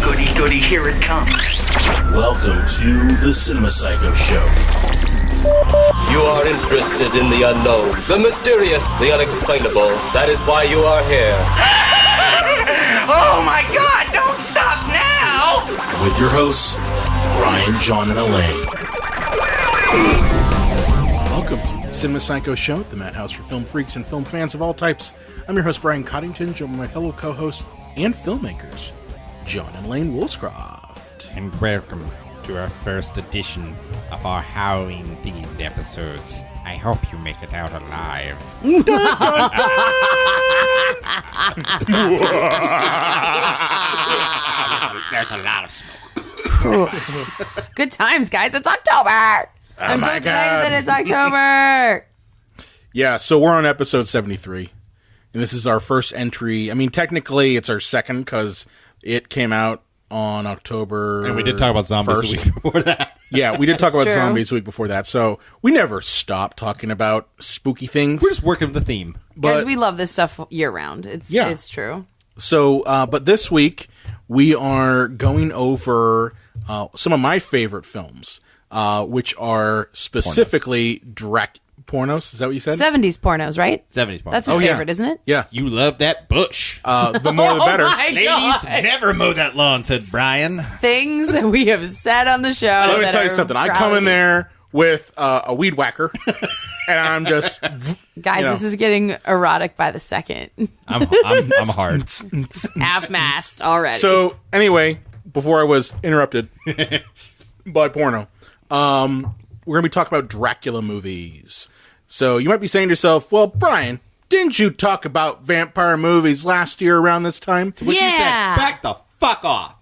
Goody, goody, here it comes. Welcome to the Cinema Psycho Show. You are interested in the unknown, the mysterious, the unexplainable. That is why you are here. Oh my God, don't stop now! With your hosts, Brian, John, and Elaine. Welcome to the Cinema Psycho Show, the madhouse for film freaks and film fans of all types. I'm your host, Brian Coddington, joined by my fellow co-hosts and filmmakers, John and Elaine Woolscroft. And welcome to our first edition of our Halloween-themed episodes. I hope you make it out alive. There's a lot of smoke. Good times, guys. It's October. I'm so excited that it's October. Yeah, so we're on episode 73, and this is our first entry. I mean, technically, it's our second, because it came out on October And we did talk about zombies 1st. the week before that. Yeah, we did talk about true. zombies the week before that, so we never stop talking about spooky things. We're just working the theme. Guys, we love this stuff year-round. It's true. So, but this week, we are going over some of my favorite films, which are specifically pornos. Is that what you said? 70s pornos, right? 70s porn. That's his favorite, isn't it? Yeah. You love that bush. The more the better. Oh my Ladies, God. never mow that lawn, said Brian. Things that we have said on the show. Let me that tell you are something. I proud come of in you. there with a weed whacker, and I'm just... Guys, you know. this is getting erotic by the second. I'm hard. Half-mast already. So, anyway, before I was interrupted by porno, we're going to be talking about Dracula movies. So, you might be saying to yourself, well, Brian, didn't you talk about vampire movies last year around this time? What you said, Yeah. back the fuck off.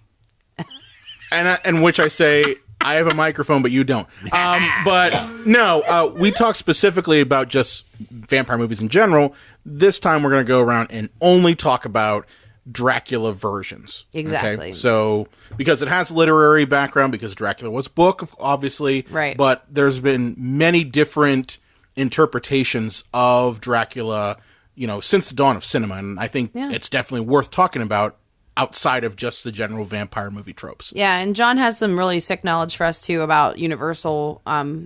And which I say, I have a microphone, but you don't. But no, we talked specifically about just vampire movies in general. This time we're going to go around and only talk about Dracula versions. Exactly. Okay? So, because it has literary background, because Dracula was a book, obviously. Right. But there's been many different interpretations of Dracula, since the dawn of cinema. And I think it's definitely worth talking about outside of just the general vampire movie tropes. Yeah, and John has some really sick knowledge for us, too, about Universal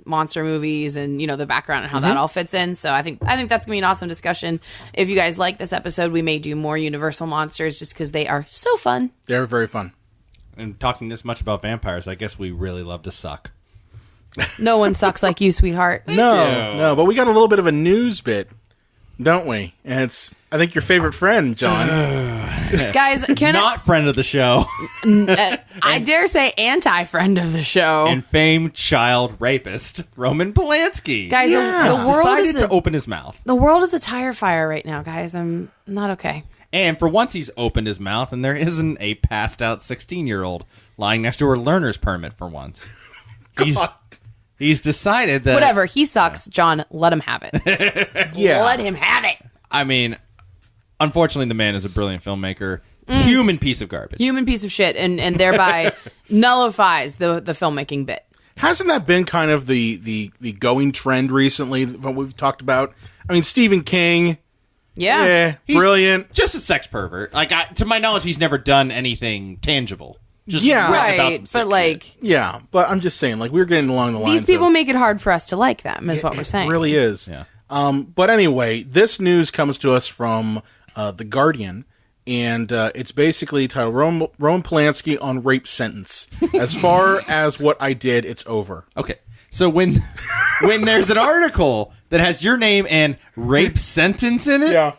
monster movies and, the background and how that all fits in. So I think that's going to be an awesome discussion. If you guys like this episode, we may do more Universal monsters just because they are so fun. They're very fun. And talking this much about vampires, I guess we really love to suck. No one sucks like you, sweetheart. No, but we got a little bit of a news bit, don't we? And it's, I think, your favorite friend, John. Guys, Not friend of the show. I dare say anti-friend of the show. And famed child rapist, Roman Polanski. Guys, the world decided is to open his mouth. the world is a tire fire right now, guys. I'm not okay. And for once, he's opened his mouth, and there isn't a passed-out 16-year-old lying next to her learner's permit for once. He's decided that... Whatever, he sucks. John, let him have it. Yeah. Let him have it. I mean, unfortunately, the man is a brilliant filmmaker. Human piece of garbage. Human piece of shit, and thereby nullifies the filmmaking bit. Hasn't that been kind of the going trend recently, what we've talked about? I mean, Stephen King, Yeah. He's brilliant. Just a sex pervert. To my knowledge, he's never done anything tangible. Just Yeah. written about some Right, sick but like, shit. Yeah, but I'm just saying, we're getting along the lines these people of, make it hard for us to like them, is what we're saying. It really is. Yeah. But anyway, this news comes to us from The Guardian, and it's basically titled Roman Polanski on rape sentence. As far as what I did, it's over. Okay. So when there's an article that has your name and rape sentence in it,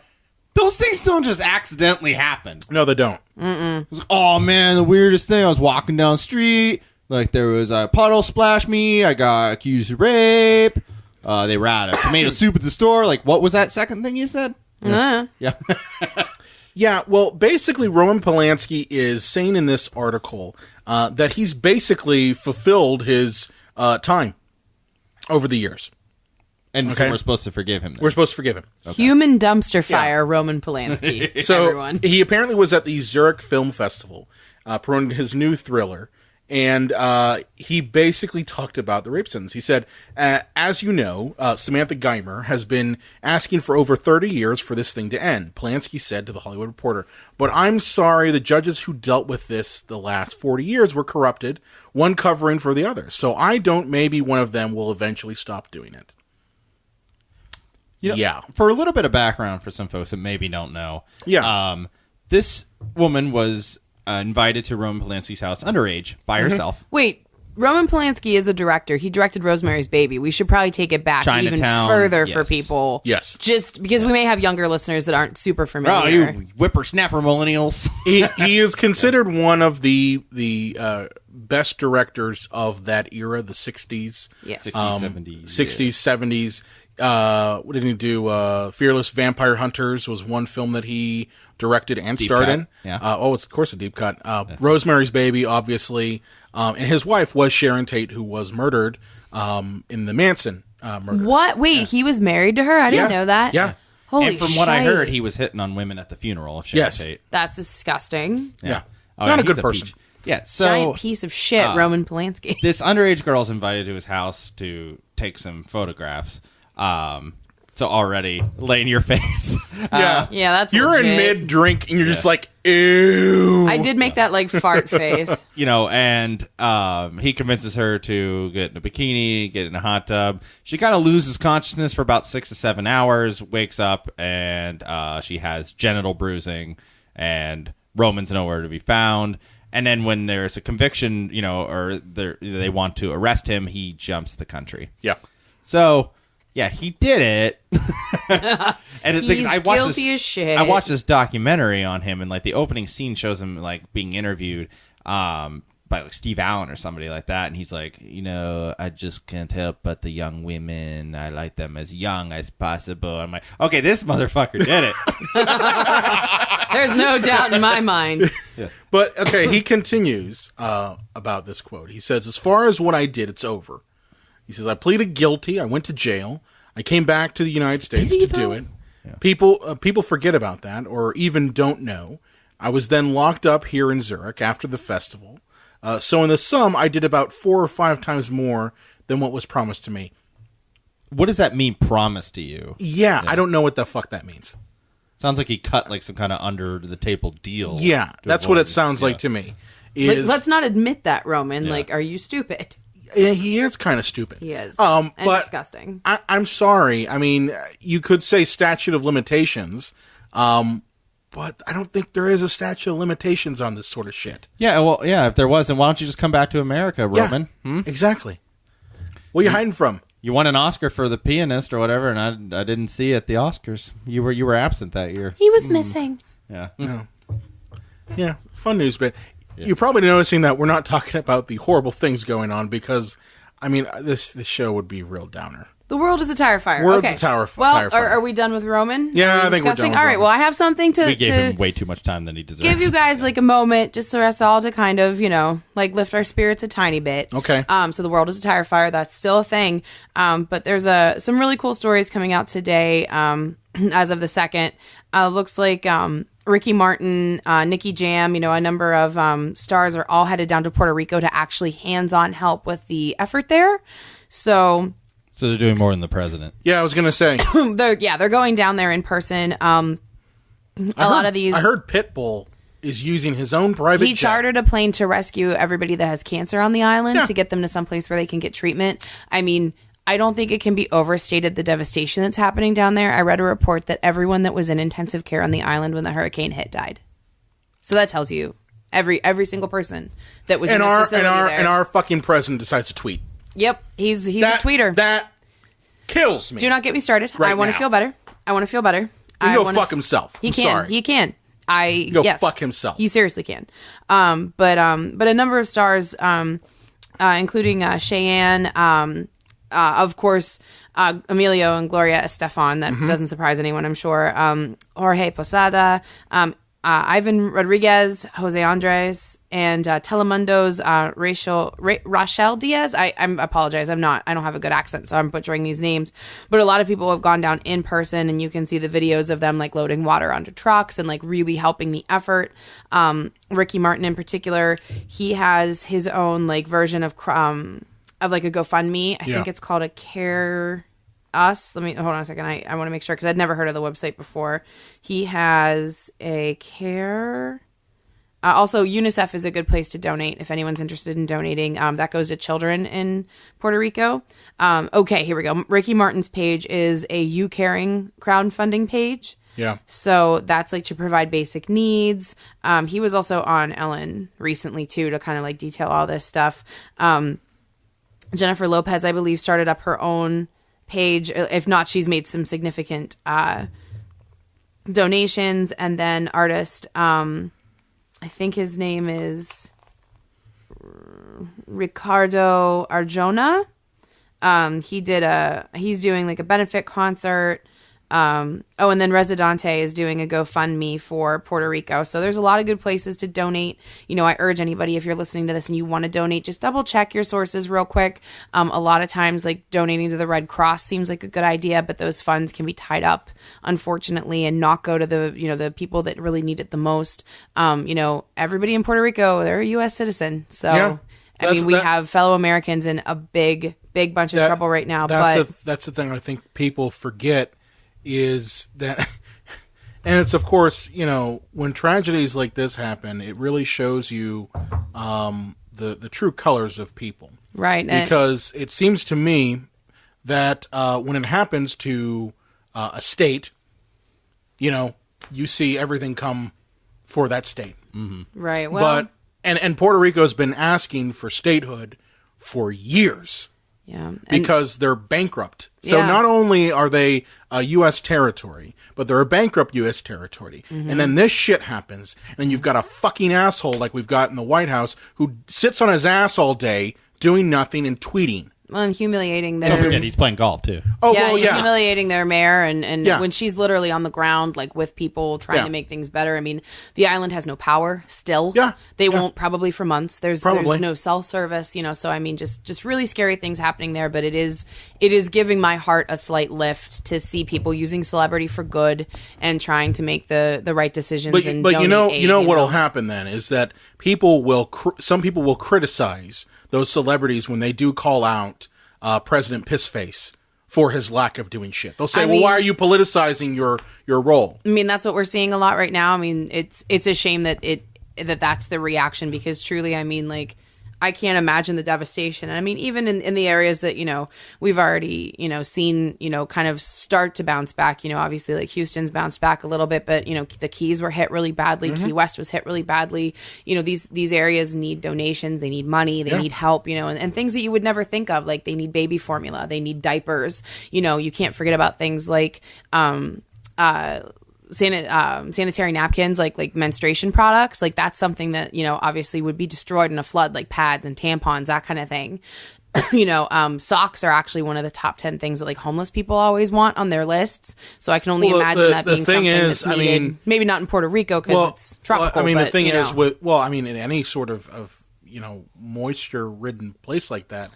those things don't just accidentally happen. No, they don't. It's like, oh man, the weirdest thing. I was walking down the street, there was a puddle splashed me. I got accused of rape. They were out of tomato soup at the store. What was that second thing you said? Yeah. Yeah, well, basically, Roman Polanski is saying in this article that he's basically fulfilled his time over the years. And so we're supposed to forgive him then. We're supposed to forgive him. Human dumpster fire, Roman Polanski. So everyone. he apparently was at the Zurich Film Festival promoting his new thriller, And he basically talked about the rape sentence. He said, as you know, Samantha Geimer has been asking for over 30 years for this thing to end, Polanski said to The Hollywood Reporter. But I'm sorry, the judges who dealt with this the last 40 years were corrupted, one covering for the other. So maybe one of them will eventually stop doing it. Yeah. For a little bit of background for some folks that maybe don't know. Yeah. This woman was invited to Roman Polanski's house underage by herself. Wait, Roman Polanski is a director. He directed Rosemary's Baby. We should probably take it back Chinatown, even further yes. for people. Yes. Just because we may have younger listeners that aren't super Oh, familiar. you whippersnapper millennials. He is considered one of the best directors of that era, the 60s. Yes. 60s, 70s. 60s, 70s. What did he do? Fearless Vampire Hunters was one film that he directed and starred in. Yeah. It's of course a deep cut. Rosemary's Baby, obviously. And his wife was Sharon Tate, who was murdered in the Manson murder. What? Wait, he was married to her? I didn't know that. Yeah. Holy And from what I shite. heard, he was hitting on women at the funeral of Sharon Yes. Tate. That's disgusting. Yeah. Oh, Not yeah, a good he's person. peach. Yeah, so Giant piece of shit, Roman Polanski. this underage girl's invited to his house to take some photographs. So already lay in your face. Yeah. Yeah, that's You're in legit. mid-drink, and you're just like, ew. I did make that like fart face. And he convinces her to get in a bikini, get in a hot tub. She kind of loses consciousness for about 6 to 7 hours, wakes up, and she has genital bruising, and Roman's nowhere to be found. And then when there's a conviction, or they want to arrest him, he jumps the country. Yeah. So, yeah, he did it. And the thing He's is, I watched guilty as shit. I watched this documentary on him, and like the opening scene shows him like being interviewed by like Steve Allen or somebody like that, and he's like, I just can't help but the young women. I like them as young as possible. I'm like, okay, this motherfucker did it. There's no doubt in my mind. But, okay, he continues about this quote. He says, as far as what I did, it's over. He says, I pleaded guilty. I went to jail. I came back to the United States to do it. Yeah. People forget about that or even don't know. I was then locked up here in Zurich after the festival. So in the sum, I did about 4 or 5 times more than what was promised to me. What does that mean, promised to you? Yeah, I don't know what the fuck that means. Sounds like he cut like some kind of under the table deal. Yeah, that's what it sounds like to me. Let's not admit that, Roman. Yeah. Like, are you stupid? Yeah, he is kind of stupid. He is. And disgusting. I'm sorry. I mean, you could say statute of limitations, but I don't think there is a statute of limitations on this sort of shit. Yeah, well, yeah, if there wasn't, why don't you just come back to America, Roman? Yeah, exactly. What are you hiding from? You won an Oscar for The Pianist or whatever, and I didn't see you at the Oscars. You were absent that year. He was missing. Yeah. Yeah, fun news, but you're probably noticing that we're not talking about the horrible things going on because, I mean, this show would be a real downer. The world is a tire fire. World's okay. a tire well, fire. Are we done with Roman? Yeah, I think we're done with All right, Roman. well, I have something to... We gave him way too much time than he deserves. Give you guys like a moment just for us all to kind of, like lift our spirits a tiny bit. Okay. So the world is a tire fire. That's still a thing. But there's some really cool stories coming out today as of the 2nd. Looks like Ricky Martin, Nicky Jam, a number of stars are all headed down to Puerto Rico to actually hands-on help with the effort there. So they're doing more than the president. Yeah, I was going to say. they're going down there in person. A lot of these... I heard Pitbull is using his own private He jet. chartered a plane to rescue everybody that has cancer on the island to get them to someplace where they can get treatment. I mean, I don't think it can be overstated the devastation that's happening down there. I read a report that everyone that was in intensive care on the island when the hurricane hit died. So that tells you every single person that was in the facility there. And our fucking president decides to tweet. Yep, he's a tweeter. That kills me. Do not get me started. Right I want to now. feel better. He can go fuck himself. He I'm can. sorry. He can. Go fuck himself. He seriously can. But a number of stars, including Cheyenne, of course, Emilio and Gloria Estefan. That doesn't surprise anyone, I'm sure. Jorge Posada, Ivan Rodriguez, Jose Andres, and Telemundo's Rachel Diaz. I apologize. I don't have a good accent, so I'm butchering these names. But a lot of people have gone down in person, and you can see the videos of them like loading water onto trucks and like really helping the effort. Ricky Martin in particular, he has his own like version of like a GoFundMe. I think it's called a Care Us. Let me hold on a second. I want to make sure because I'd never heard of the website before. He has a Care. Also, UNICEF is a good place to donate if anyone's interested in donating. That goes to children in Puerto Rico. Okay, here we go. Ricky Martin's page is a You Caring crowdfunding page. Yeah. So that's like to provide basic needs. He was also on Ellen recently too to kind of like detail all this stuff. Jennifer Lopez, I believe, started up her own page. If not, she's made some significant donations. And then artist, I think his name is Ricardo Arjona. He's doing like a benefit concert. And then Residente is doing a GoFundMe for Puerto Rico. So there's a lot of good places to donate. You know, I urge anybody, if you're listening to this and you want to donate, just double check your sources real quick. A lot of times, like donating to the Red Cross seems like a good idea, but those funds can be tied up, unfortunately, and not go to the people that really need it the most. Everybody in Puerto Rico, they're a U.S. citizen. So, Yeah. We have fellow Americans in a big bunch of trouble right now. That's the thing I think people forget is that, and it's of course, when tragedies like this happen, it really shows you the true colors of people. Right. Because it seems to me that when it happens to a state, you see everything come for that state. Mm-hmm. Right. Well, and Puerto Rico's been asking for statehood for years. Yeah. Because they're bankrupt. So not only are they a U.S. territory, but they're a bankrupt U.S. territory. Mm-hmm. And then this shit happens, and then you've got a fucking asshole like we've got in the White House who sits on his ass all day doing nothing and tweeting. And humiliating their... Don't forget, he's playing golf, too. Oh, yeah, well, yeah. Humiliating their mayor, and when she's literally on the ground, like, with people trying to make things better. I mean, the island has no power, still. Yeah. They won't probably for months. There's no cell service, so, I mean, just really scary things happening there, but it is giving my heart a slight lift to see people using celebrity for good and trying to make the right decisions and but donate aid, what'll happen then is that some people will criticize those celebrities when they do call out President Pissface for his lack of doing shit. They'll say, why are you politicizing your role? I mean, that's what we're seeing a lot right now. I mean, it's a shame that that's the reaction, because truly, I mean, like, I can't imagine the devastation. And I mean, even in the areas that, we've already, seen, kind of start to bounce back, obviously like Houston's bounced back a little bit, but, the Keys were hit really badly. Mm-hmm. Key West was hit really badly. These areas need donations. They need money. They need help, and things that you would never think of. Like they need baby formula. They need diapers. You can't forget about things like, sanitary napkins, like menstruation products, like that's something that obviously would be destroyed in a flood, like pads and tampons, that kind of thing. Socks are actually one of the top 10 things that like homeless people always want on their lists. So I can only imagine that being something that's needed. Maybe not in Puerto Rico because it's tropical. The thing is in any sort of moisture-ridden place like that,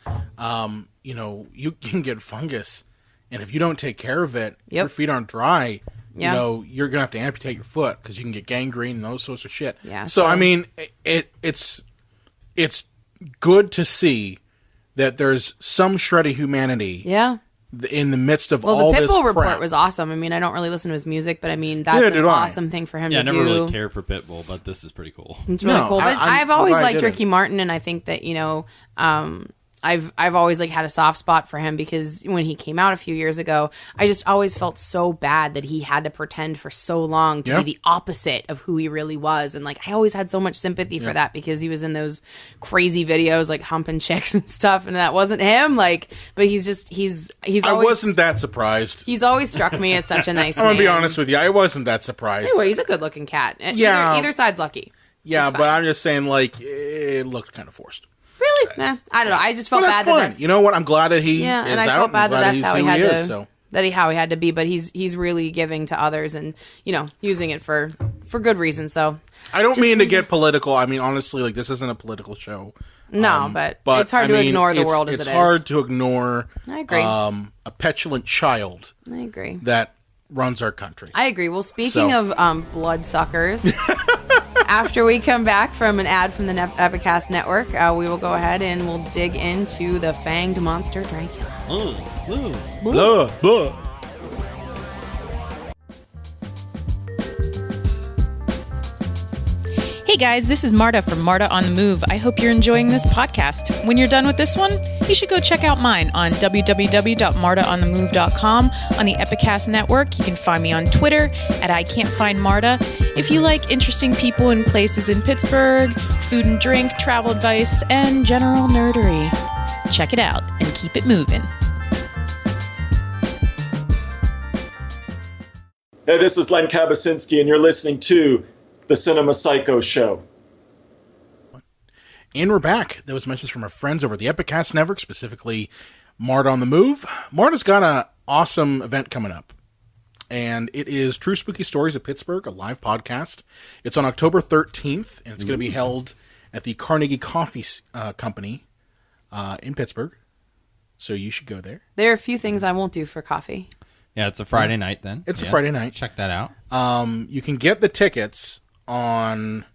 you can get fungus, and if you don't take care of it, your feet aren't dry. You're gonna have to amputate your foot because you can get gangrene and those sorts of shit. Yeah. So I mean, it's good to see that there's some shred of humanity. Yeah. In the midst of all this crap. Well, the Pitbull report was awesome. I mean, I don't really listen to his music, but I mean, that's an awesome thing for him to do. Yeah, I never really cared for Pitbull, but this is pretty cool. It's really cool. But I've always liked Ricky Martin, and I think that I've always like had a soft spot for him because when he came out a few years ago, I just always felt so bad that he had to pretend for so long to be the opposite of who he really was. And like, I always had so much sympathy for that because he was in those crazy videos, like humping chicks and stuff. And that wasn't him. Like, but he's always, I wasn't that surprised. He's always struck me as such a nice man. I'm going to be honest with you. I wasn't that surprised. Anyway, he's a good looking cat. Yeah. Either side's lucky. Yeah. But I'm just saying, like, it looked kind of forced. Really? Nah, I don't know. I just felt bad that's. You know what? I'm glad that he is and I felt bad that that's how he had to how he had to be, but he's really giving to others and, you know, using it for good reason. So I don't mean to get political. I mean, honestly, like, this isn't a political show. No, but it's hard to ignore the world as it is. It's hard to ignore I agree. A petulant child I agree. that runs our country. I agree. Well, speaking of bloodsuckers, after we come back from an ad from the Epicast Network, we will go ahead and we'll dig into the fanged monster Dracula. Blah, blah. Hey guys, this is Marta from Marta on the Move. I hope you're enjoying this podcast. When you're done with this one, you should go check out mine on www.martaonthemove.com. On the Epicast Network, you can find me on Twitter at ICan'tFindMarta. If you like interesting people and places in Pittsburgh, food and drink, travel advice, and general nerdery, check it out and keep it moving. Hey, this is Len Kabasinski, and you're listening to The Cinema Psycho Show. And we're back. That was mentions from our friends over at the Epicast Network, specifically Marta on the Move. Marta's got an awesome event coming up, and it is True Spooky Stories of Pittsburgh, a live podcast. It's on October 13th, and it's going to be held at the Carnegie Coffee Company in Pittsburgh, so you should go there. There are a few things I won't do for coffee. Yeah, it's a Friday night then. It's a Friday night. Check that out. You can get the tickets on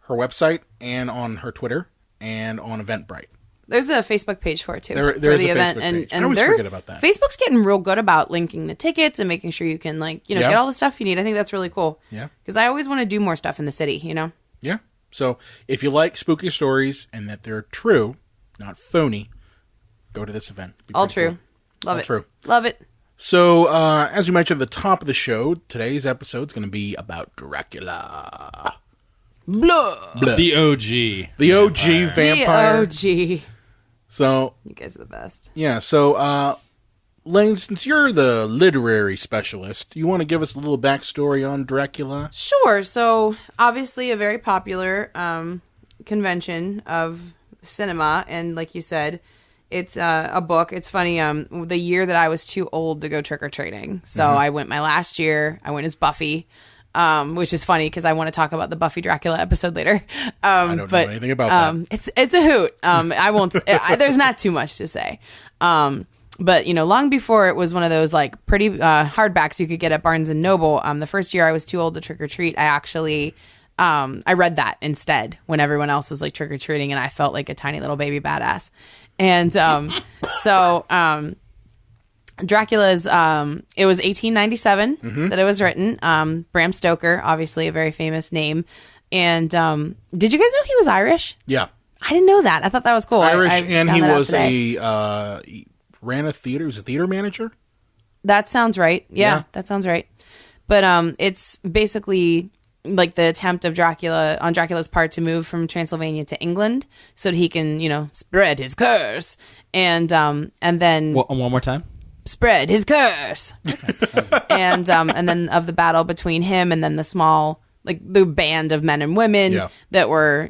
her website and on her Twitter and on Eventbrite. There's a Facebook page for it too. There's for the a event, Facebook and page. I always forget about that. Facebook's getting real good about linking the tickets and making sure you can get all the stuff you need. I think that's really cool. Yeah, because I always want to do more stuff in the city. You know. Yeah. So if you like spooky stories and that they're true, not phony, go to this event. All true. Cool. Love all it. True. Love it. So, as we mentioned at the top of the show, today's episode is going to be about Dracula. Blah. The OG. The OG vampire. The OG. So, you guys are the best. Yeah, so, Lane, since you're the literary specialist, you want to give us a little backstory on Dracula? Sure. So, obviously a very popular convention of cinema, and like you said, it's a book. It's funny, the year that I was too old to go trick-or-treating. So I went my last year. I went as Buffy, which is funny because I want to talk about the Buffy Dracula episode later. I don't know anything about that. It's a hoot. I won't. There's not too much to say. But, long before it was one of those, pretty hardbacks you could get at Barnes & Noble, the first year I was too old to trick-or-treat, I actually... I read that instead when everyone else was trick-or-treating, and I felt like a tiny little baby badass. And Dracula's, it was 1897 that it was written. Bram Stoker, obviously a very famous name. And did you guys know he was Irish? Yeah. I didn't know that. I thought that was cool. Irish, I and found he that out was today. he ran a theater. He was a theater manager? That sounds right. Yeah, that sounds right. But it's basically... the attempt of Dracula's part to move from Transylvania to England so that he can, spread his curse. And then... One more time? Spread his curse. And then of the battle between him and then the small, the band of men and women that were,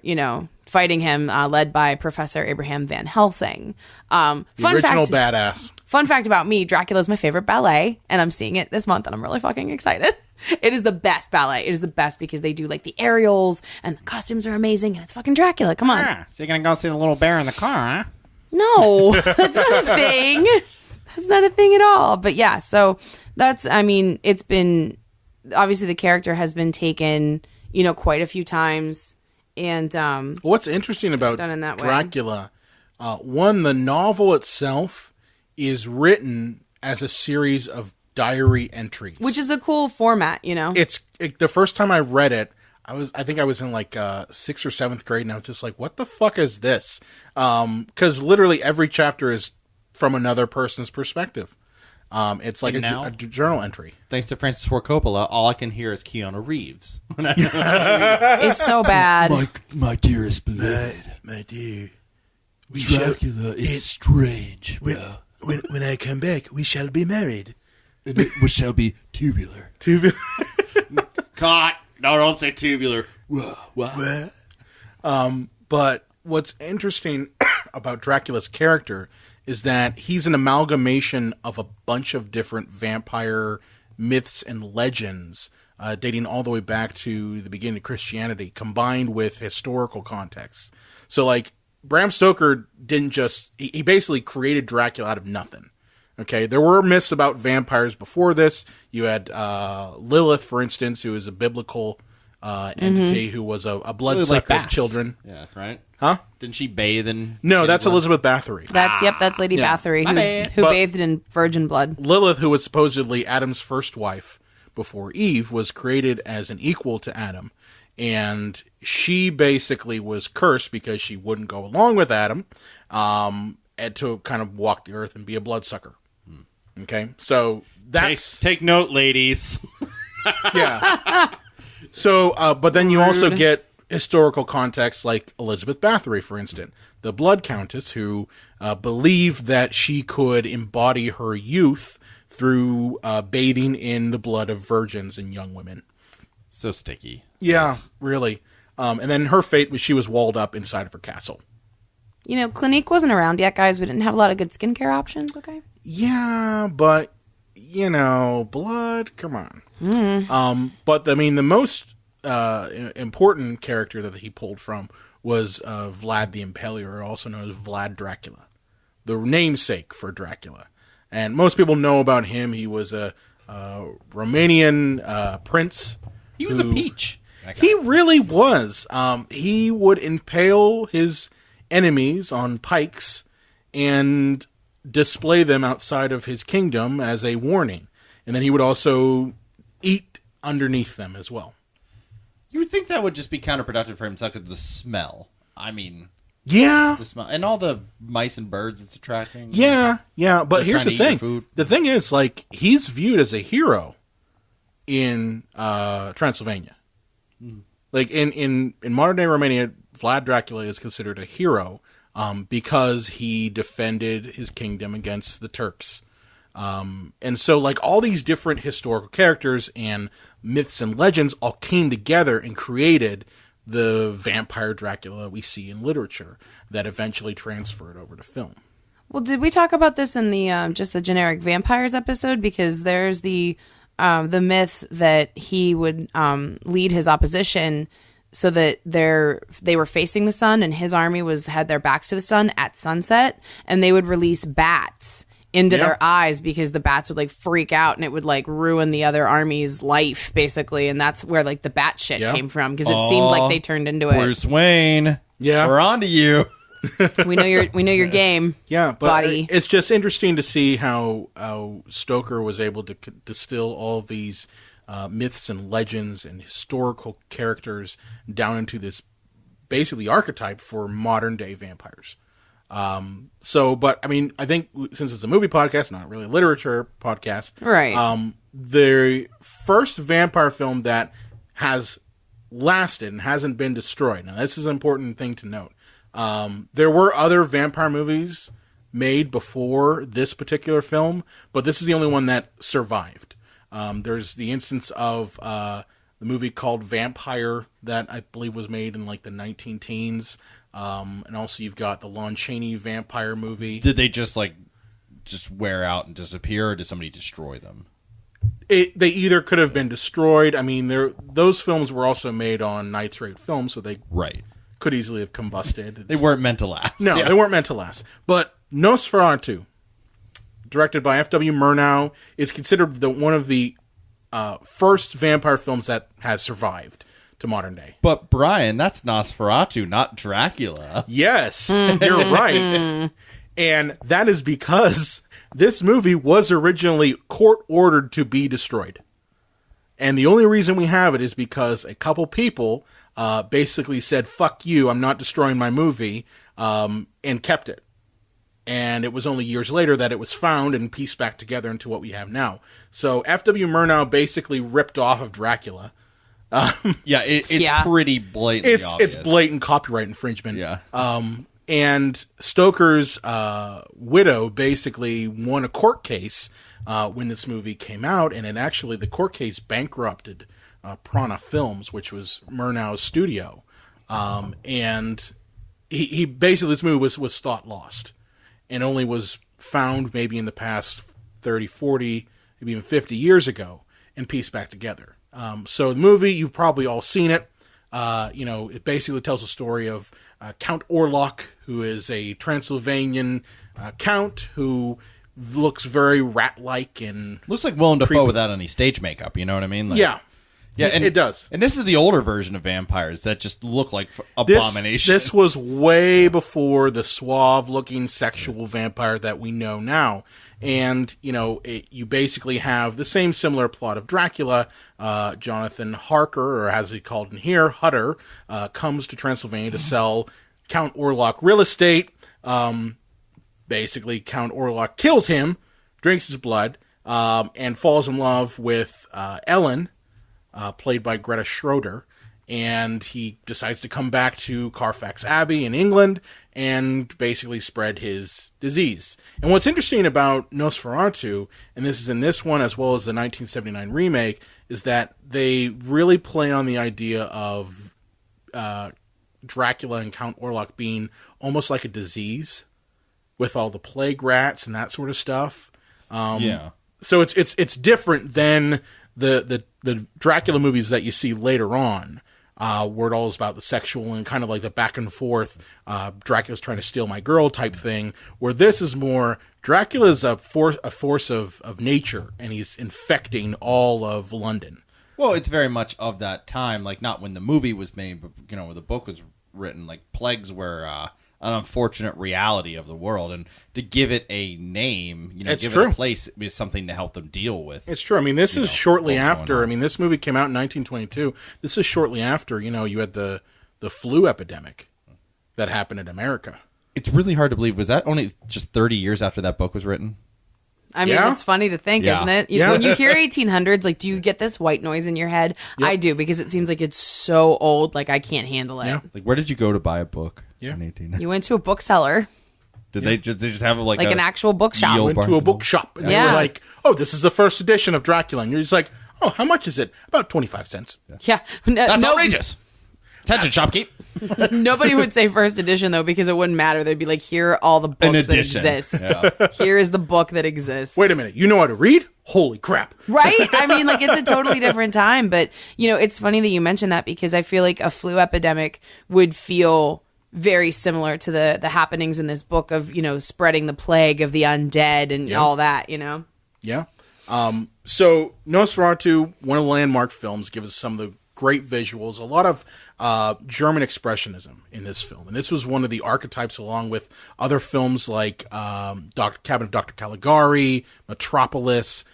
fighting him, led by Professor Abraham Van Helsing. The original badass. Fun fact about me, Dracula's my favorite ballet, and I'm seeing it this month, and I'm really fucking excited. It is the best ballet. It is the best because they do the aerials and the costumes are amazing and it's fucking Dracula. Come on. So you're going to go see the little bear in the car, huh? No, that's not a thing. That's not a thing at all. But yeah, so it's been, obviously the character has been taken, quite a few times. And what's interesting about Dracula, the novel itself is written as a series of diary entries, which is a cool format. It's the first time I read it, I think I was in 6th or 7th grade, and I was just like, what the fuck is this? Because literally every chapter is from another person's perspective. It's like a journal entry. Thanks to Francis Ford Coppola, all I can hear is Keanu Reeves. It's so bad. My dearest beloved, my dear, Dracula is strange. When I come back, we shall be married. And we shall be tubular. Caught. No, don't say tubular. But what's interesting about Dracula's character is that he's an amalgamation of a bunch of different vampire myths and legends dating all the way back to the beginning of Christianity, combined with historical context. So, like, Bram Stoker didn't just... He basically created Dracula out of nothing. Okay, there were myths about vampires before this. You had Lilith, for instance, who is a biblical entity who was a bloodsucker of children. Yeah, right? Huh? Didn't she bathe in... No, that's Elizabeth Bathory. That's Lady Bathory, who bathed in virgin blood. Lilith, who was supposedly Adam's first wife before Eve, was created as an equal to Adam. And she basically was cursed because she wouldn't go along with Adam and to kind of walk the earth and be a bloodsucker. Okay, so that's... Take note, ladies. Yeah. So, but then you also get historical context like Elizabeth Bathory, for instance, the Blood Countess, who believed that she could embody her youth through bathing in the blood of virgins and young women. So sticky. Yeah, really. And then her fate was she was walled up inside of her castle. You know, Clinique wasn't around yet, guys. We didn't have a lot of good skincare options, okay? Yeah, but, you know, blood, come on. But, I mean, the most important character that he pulled from was Vlad the Impaler, also known as Vlad Dracula, the namesake for Dracula. And most people know about him. He was a Romanian prince. He was a peach. He really was. He would impale his enemies on pikes and display them outside of his kingdom as a warning. And then he would also eat underneath them as well. You would think that would just be counterproductive for him, because of the smell. I mean... Yeah. The smell. And all the mice and birds it's attracting. Yeah. But here's the thing. The thing is, like, he's viewed as a hero in Transylvania. Like, in modern-day Romania, Vlad Dracula is considered a hero because he defended his kingdom against the Turks. And so, like, all these different historical characters and myths and legends all came together and created the vampire Dracula we see in literature that eventually transferred over to film. Well, did we talk about this in the just the generic vampires episode? Because there's the myth that he would lead his opposition so that they were facing the sun and his army had their backs to the sun at sunset, and they would release bats into their eyes because the bats would like freak out and it would like ruin the other army's life basically, and that's where like the bat shit came from, because it seemed like they turned into it. Bruce Wayne, we're on to you. we know your game. Yeah, but buddy. It's just interesting to see how Stoker was able to distill all these myths and legends and historical characters down into this basically archetype for modern day vampires. But I mean, I think since it's a movie podcast, not really a literature podcast, right? The first vampire film that has lasted and hasn't been destroyed. Now, this is an important thing to note. There were other vampire movies made before this particular film, but this is the only one that survived. There's the instance of the movie called Vampire that I believe was made in like the 19-teens. And also you've got the Lon Chaney vampire movie. Did they just wear out and disappear, or did somebody destroy them? They either could have been destroyed. I mean, those films were also made on nitrate film, so they could easily have combusted. They weren't meant to last. No, they weren't meant to last. But Nosferatu, directed by F.W. Murnau, is considered one of the first vampire films that has survived to modern day. But Brian, that's Nosferatu, not Dracula. Yes, you're right. And that is because this movie was originally court-ordered to be destroyed. And the only reason we have it is because a couple people basically said, fuck you, I'm not destroying my movie, and kept it. And it was only years later that it was found and pieced back together into what we have now. So F.W. Murnau basically ripped off of Dracula. It's pretty blatantly obvious. It's blatant copyright infringement. Yeah. And Stoker's widow basically won a court case when this movie came out, and the court case bankrupted Prana Films, which was Murnau's studio. And he basically, this movie was thought lost. and only was found maybe in the past 30, 40, maybe even 50 years ago and pieced back together. So the movie, you've probably all seen it. It basically tells a story of Count Orlok, who is a Transylvanian count who looks very rat-like and looks like Willem Dafoe without any stage makeup. You know what I mean? Like, yeah, and it does. And this is the older version of vampires that just look like abominations. This was way before the suave-looking sexual vampire that we know now. And, you basically have the same similar plot of Dracula. Jonathan Harker, or as he called in here, Hutter, comes to Transylvania to sell Count Orlok real estate. Basically, Count Orlok kills him, drinks his blood, and falls in love with Ellen, played by Greta Schroeder. And he decides to come back to Carfax Abbey in England and basically spread his disease. And what's interesting about Nosferatu, and this is in this one as well as the 1979 remake, is that they really play on the idea of Dracula and Count Orlok being almost like a disease with all the plague rats and that sort of stuff. So it's different than the Dracula movies that you see later on. Where it all is about the sexual and kind of like the back and forth, Dracula's trying to steal my girl type thing, where this is more, Dracula's a force of nature, and he's infecting all of London. Well, it's very much of that time, like not when the movie was made, but, when the book was written, like plagues were an unfortunate reality of the world, and to give it a name, give it a place, is something to help them deal with. It's true. I mean, this is shortly after. I mean, this movie came out in 1922. This is shortly after. You had the flu epidemic that happened in America. It's really hard to believe. Was that only just 30 years after that book was written? I mean, it's funny to think, isn't it? When you hear 1800s, like, do you get this white noise in your head? Yep. I do, because it seems like it's so old, like I can't handle it. Yeah. Like, where did you go to buy a book in 1800s? You went to a bookseller. Did they just have like an actual bookshop? You went to a bookshop, and they were like, "Oh, this is the first edition of Dracula," and you're just like, "Oh, how much is it? About 25 cents." Yeah, that's outrageous. Attention, shopkeep. Nobody would say first edition, though, because it wouldn't matter. They'd be like, here are all the books that exist. Yeah. Here is the book that exists. Wait a minute. You know how to read? Holy crap. Right? I mean, like, it's a totally different time. But, it's funny that you mentioned that, because I feel like a flu epidemic would feel very similar to the happenings in this book of, spreading the plague of the undead and all that, Yeah. So Nosferatu, one of the landmark films, gives us some of the great visuals, a lot of German expressionism in this film. And this was one of the archetypes, along with other films like Cabinet of Dr. Caligari, Metropolis,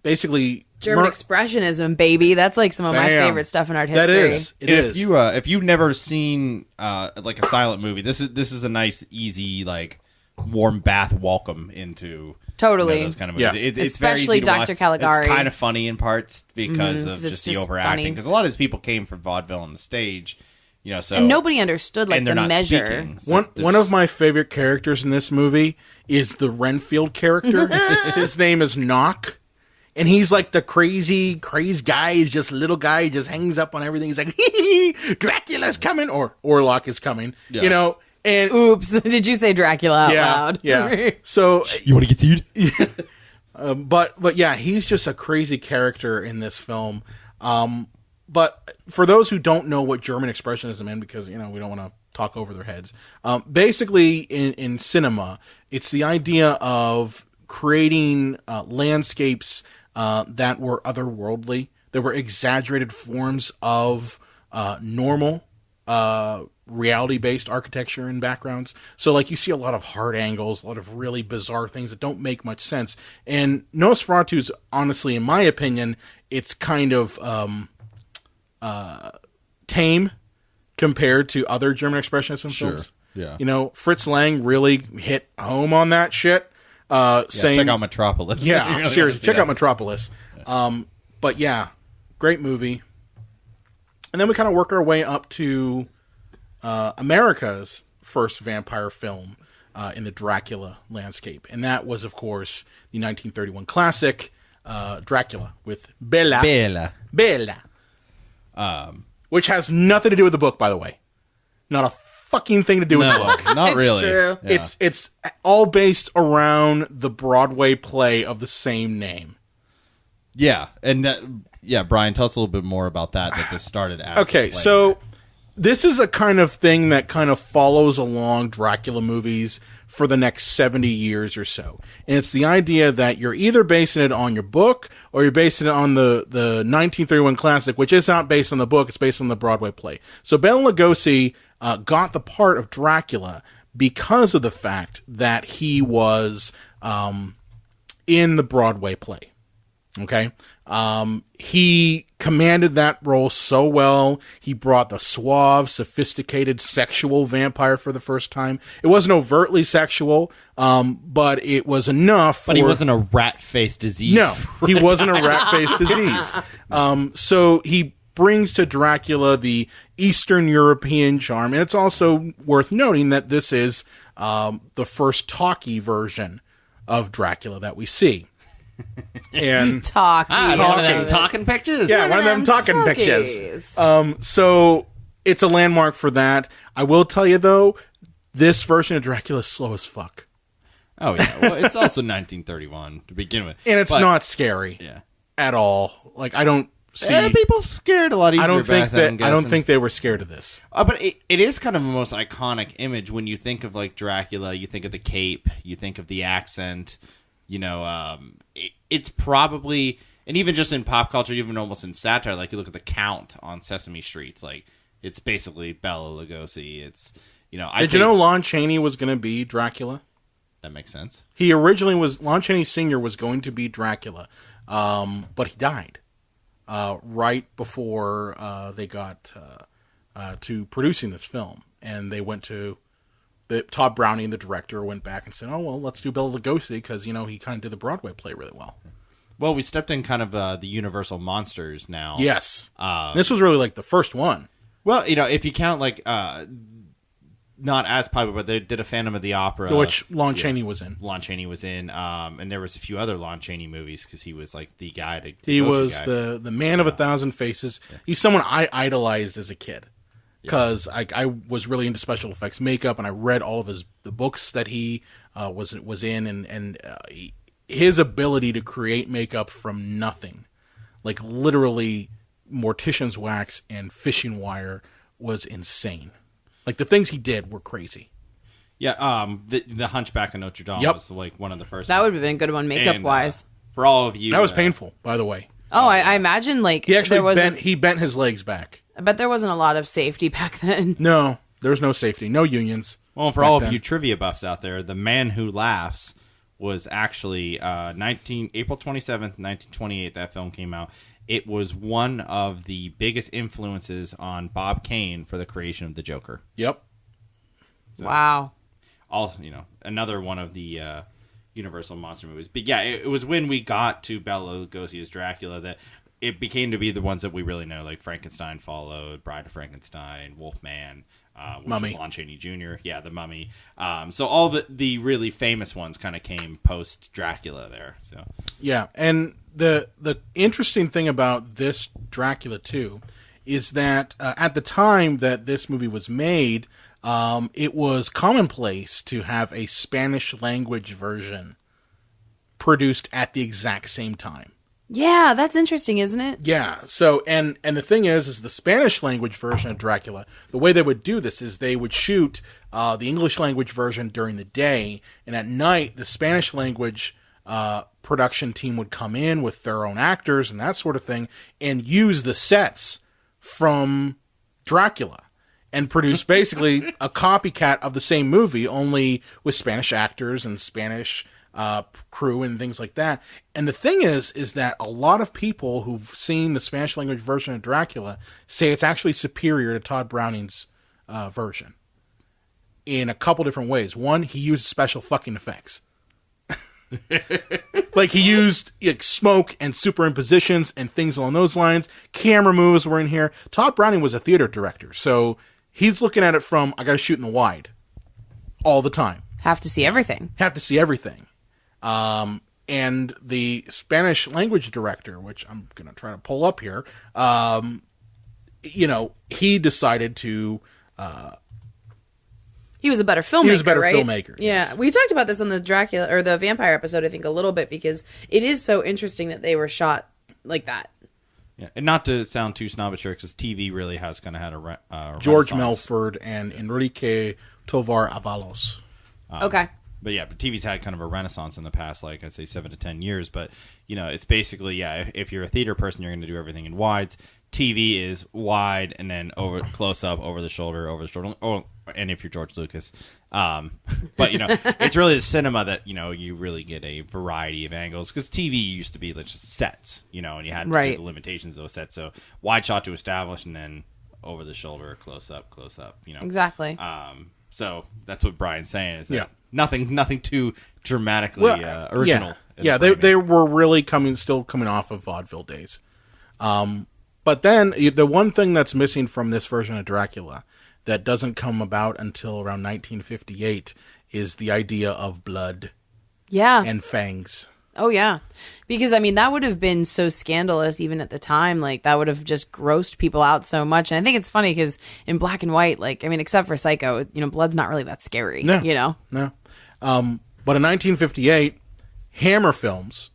basically... German expressionism, baby. That's like some of my favorite stuff in art history. That is. It is. If you've never seen like a silent movie, this is a nice, easy, like, warm bath welcome into... Totally. Those kind of movies. Yeah. It's especially very easy to Dr. Caligari. It's kind of funny in parts because of just the overacting. Because a lot of these people came from vaudeville on the stage, so... And nobody understood, like, the measure. Speaking, so one of my favorite characters in this movie is the Renfield character. His name is Knock. And he's like the crazy guy. He's just a little guy. He just hangs up on everything. He's like, Dracula's coming, or Orlok is coming, And oops, did you say Dracula out loud? Yeah. So you want to get sued? But yeah, he's just a crazy character in this film. But for those who don't know what German expressionism is, because we don't want to talk over their heads. Basically, in cinema, it's the idea of creating landscapes that were otherworldly. There were exaggerated forms of normal reality-based architecture and backgrounds. So, like, you see a lot of hard angles, a lot of really bizarre things that don't make much sense. And Nosferatu's, honestly, in my opinion, it's kind of tame compared to other German expressionism films. Yeah. Fritz Lang really hit home on that shit. Saying, check out Metropolis. Yeah, really seriously, check out Metropolis. Yeah. But yeah, great movie. And then we kind of work our way up to America's first vampire film in the Dracula landscape. And that was, of course, the 1931 classic Dracula with Bela. Which has nothing to do with the book, by the way. Not a fucking thing to do with the book. Not It's really. true. Yeah. It's all based around the Broadway play of the same name. Yeah, and Brian, tell us a little bit more about that this started as. Okay, so this is a kind of thing that kind of follows along Dracula movies for the next 70 years or so. And it's the idea that you're either basing it on your book or you're basing it on the 1931 classic, which is not based on the book, it's based on the Broadway play. So Bela Lugosi got the part of Dracula because of the fact that he was in the Broadway play. Okay. He commanded that role so well. He brought the suave, sophisticated, sexual vampire for the first time. It wasn't overtly sexual, but it was enough. But he wasn't a rat-faced disease. No, he wasn't a rat-faced disease. So he brings to Dracula the Eastern European charm, and it's also worth noting that this is the first talkie version of Dracula that we see. And Talking. One of them talking pictures. yeah, one of them talking pictures. So it's a landmark for that. I will tell you though, this version of Dracula is slow as fuck, Oh yeah. Well, it's also 1931 to begin with, and it's But- not scary at all. Like I don't see. people scared a lot easier. I don't think back then, that. I don't think they were scared of this. But it is kind of the most iconic image when you think of like Dracula. You think of the cape. You think of the accent. You know, it's probably, and even just in pop culture, even almost in satire, like you look at the Count on Sesame Street, like it's basically Bela Lugosi. It's, you know, Did you know Lon Chaney was going to be Dracula? that makes sense. He originally was Lon Chaney Sr. was going to be Dracula, but he died right before they got to producing this film, and they went to. Todd Browning, the director, went back and said, "Oh well, let's do Bela Lugosi because you know he kind of did the Broadway play really well." Well, we stepped in kind of the Universal monsters now. Yes, this was really like the first one. Well, you know, if you count like not as popular, but they did a Phantom of the Opera, Which Lon Chaney was in. Lon Chaney was in, and there was a few other Lon Chaney movies because he was like the guy to. He was the man of 1,000 faces. Yeah. He's someone I idolized as a kid because I was really into special effects makeup, and I read all of the books that he was in, and his ability to create makeup from nothing, like literally mortician's wax and fishing wire, was insane. Like the things he did were crazy. Yeah, the Hunchback of Notre Dame was like one of the first. That ones. would have been a good one, makeup wise. For all of you, That was painful, by the way. Oh, I imagine like He actually there wasn't. he bent his legs back. I bet there wasn't a lot of safety back then. No, there was no safety, no unions. Well, and for back all then. of you trivia buffs out there, The Man Who Laughs was actually April 27th, 1928. That film came out. It was one of the biggest influences on Bob Kane for the creation of the Joker. Yep. Wow. Also, you know, another one of the Universal monster movies. But yeah, it was when we got to Bela Lugosi as Dracula that it became to be the ones that we really know, like Frankenstein followed, Bride of Frankenstein, Wolfman, which Mummy. was Lon Chaney Jr. Yeah, the Mummy. So all the really famous ones kind of came post Dracula there. So Yeah, and the interesting thing about this Dracula 2 is that at the time that this movie was made, it was commonplace to have a Spanish language version produced at the exact same time. Yeah, that's interesting, isn't it? Yeah. So, and the thing is the Spanish language version of Dracula, the way they would do this is they would shoot the English language version during the day, and at night the Spanish language production team would come in with their own actors and that sort of thing and use the sets from Dracula and produce basically a copycat of the same movie, only with Spanish actors and Spanish crew and things like that. And the thing is that a lot of people who've seen the Spanish language version of Dracula say it's actually superior to Todd Browning's version in a couple different ways. One, he used special fucking effects. Like he used smoke and superimpositions and things along those lines. Camera moves were in here. Todd Browning was a theater director, so he's looking at it from, I gotta shoot in the wide all the time. Have to see everything. Have to see everything. And the Spanish language director, which I'm going to try to pull up here, he decided to He was a better filmmaker. He was a better right? filmmaker. Yeah, yes. we talked about this on the Dracula or the vampire episode, I think, a little bit because it is so interesting that they were shot like that. Yeah, and not to sound too snobbish here, because TV really has kind of had a George renaissance. Melford and Enrique Tovar Avalos. Okay. But yeah, but TV's had kind of a renaissance in the past, like I'd say 7 to 10 years. But, it's basically, if you're a theater person, you're going to do everything in wides. TV is wide and then over close up, over the shoulder. Oh, and if you're George Lucas. But, it's really the cinema that, you really get a variety of angles. Because TV used to be just sets, and you had to do the limitations of those sets. So wide shot to establish and then over the shoulder, close up, Exactly. So that's what Brian's saying is that nothing too dramatically original. Yeah, they were really still coming off of vaudeville days. But then the one thing that's missing from this version of Dracula that doesn't come about until around 1958 is the idea of blood and fangs. Oh, yeah. Because, that would have been so scandalous even at the time. Like, that would have just grossed people out so much. And I think it's funny because in black and white, except for Psycho, blood's not really that scary, No. No. But in 1958, Hammer Films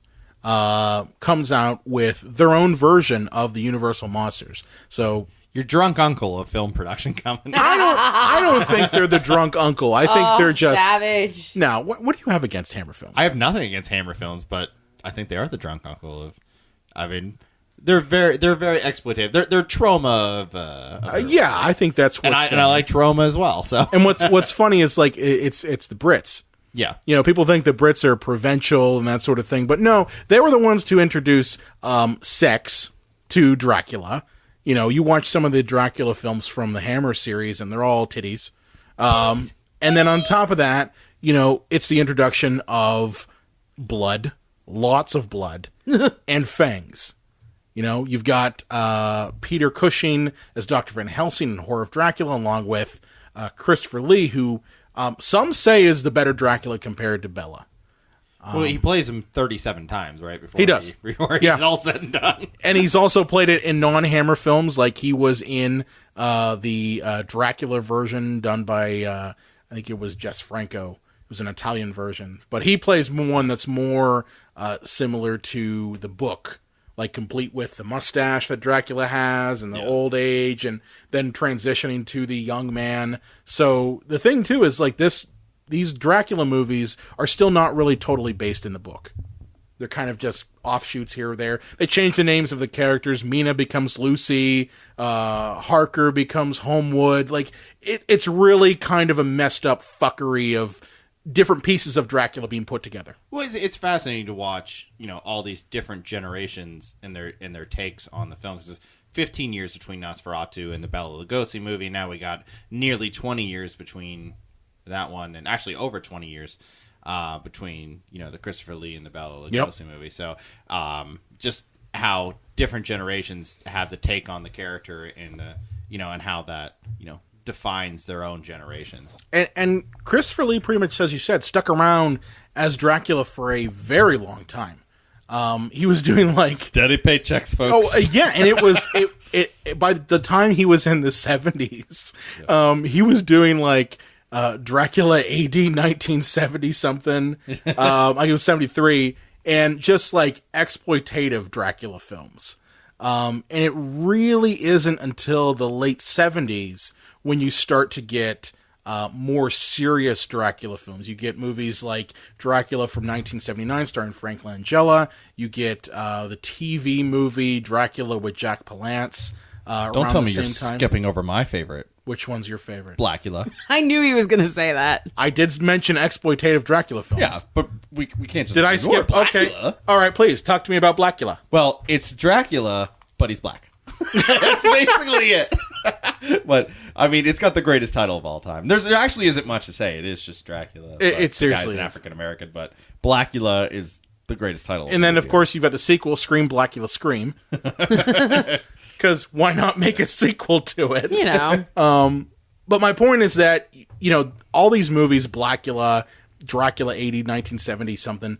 comes out with their own version of the Universal Monsters. So your drunk uncle of film production company. I don't think they're the drunk uncle. I think they're just savage. Now, what do you have against Hammer Films? I have nothing against Hammer Films, but I think they are the drunk uncle of. They're very exploitative. They're trauma of I think that's what. And I like trauma as well. So and what's funny is it's the Brits. Yeah. People think the Brits are provincial and that sort of thing, but no, they were the ones to introduce sex to Dracula. You watch some of the Dracula films from the Hammer series, and they're all titties. And then on top of that, it's the introduction of blood, lots of blood, and fangs. You've got Peter Cushing as Dr. Van Helsing in Horror of Dracula, along with Christopher Lee, who some say is the better Dracula compared to Bela. Well, he plays him 37 times, right? Before he does. Before he's all said and done. And he's also played it in non-Hammer films, like he was in the Dracula version done by, I think it was Jess Franco. It was an Italian version. But he plays one that's more similar to the book, like complete with the mustache that Dracula has and the old age, and then transitioning to the young man. So the thing, too, is these Dracula movies are still not really totally based in the book. They're kind of just offshoots here or there. They change the names of the characters. Mina becomes Lucy. Harker becomes Homewood. It's really kind of a messed up fuckery of different pieces of Dracula being put together. Well, it's fascinating to watch, all these different generations and their takes on the film. Because there's 15 years between Nosferatu and the Bela Lugosi movie. Now we got nearly 20 years between that one, and actually over 20 years between the Christopher Lee and the Bela Lugosi movie. So just how different generations have the take on the character and and how that defines their own generations. And Christopher Lee, pretty much as you said, stuck around as Dracula for a very long time. He was doing steady paychecks, folks. Oh yeah, and it was it by the time he was in the 70s, he was doing Dracula AD 1970 something. I think it was 73, and just exploitative Dracula films. And it really isn't until the late 70s when you start to get more serious Dracula films. You get movies like Dracula from 1979 starring Frank Langella. You get the TV movie Dracula with Jack Palance. Don't tell me you're skipping over my favorite. Which one's your favorite? Blackula. I knew he was going to say that. I did mention exploitative Dracula films. Yeah, but we can't just Did I skip? Blackula. Okay. All right, please, talk to me about Blackula. Well, it's Dracula, but he's black. That's basically it. But, it's got the greatest title of all time. There actually isn't much to say. It is just Dracula. It seriously is. An African-American, but Blackula is the greatest title. And then, of course, you've got the sequel, Scream, Blackula, Scream. Because why not make a sequel to it? But my point is that, all these movies, Blackula, Dracula 80, 1970 something,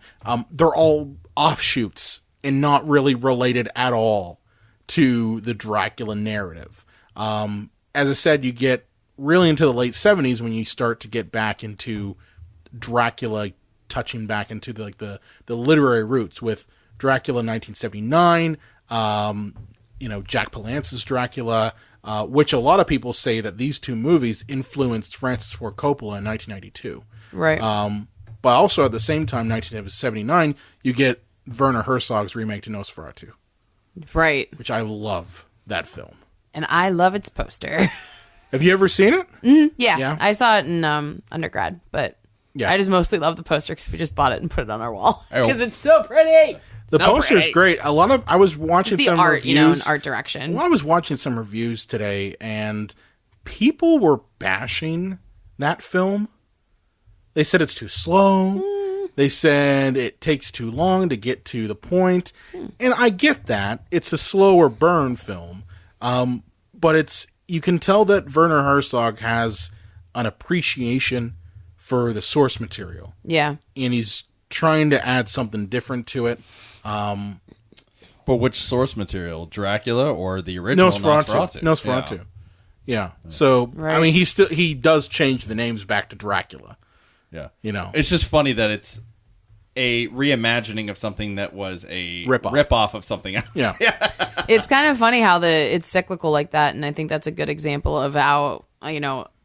they're all offshoots and not really related at all to the Dracula narrative. As I said, you get really into the late 70s when you start to get back into Dracula, touching back into the literary roots with Dracula 1979, Jack Palance's Dracula, which a lot of people say that these two movies influenced Francis Ford Coppola in 1992. Right. But also at the same time, 1979, you get Werner Herzog's remake to Nosferatu. Right. Which I love that film. And I love its poster. Have you ever seen it? Yeah. I saw it in undergrad, but I just mostly love the poster because we just bought it and put it on our wall because it's so pretty. The poster is great. I was watching some art, reviews. in art direction. Well, I was watching some reviews today, and people were bashing that film. They said it's too slow. They said it takes too long to get to the point. And I get that. It's a slower burn film. But you can tell that Werner Herzog has an appreciation for the source material. Yeah. And he's trying to add something different to it. But which source material? Dracula or the original Nosferatu? Nosferatu. Yeah. So, I mean, he does change the names back to Dracula. Yeah. It's just funny that it's a reimagining of something that was a rip-off of something else. Yeah. It's kind of funny how it's cyclical like that, and I think that's a good example of how,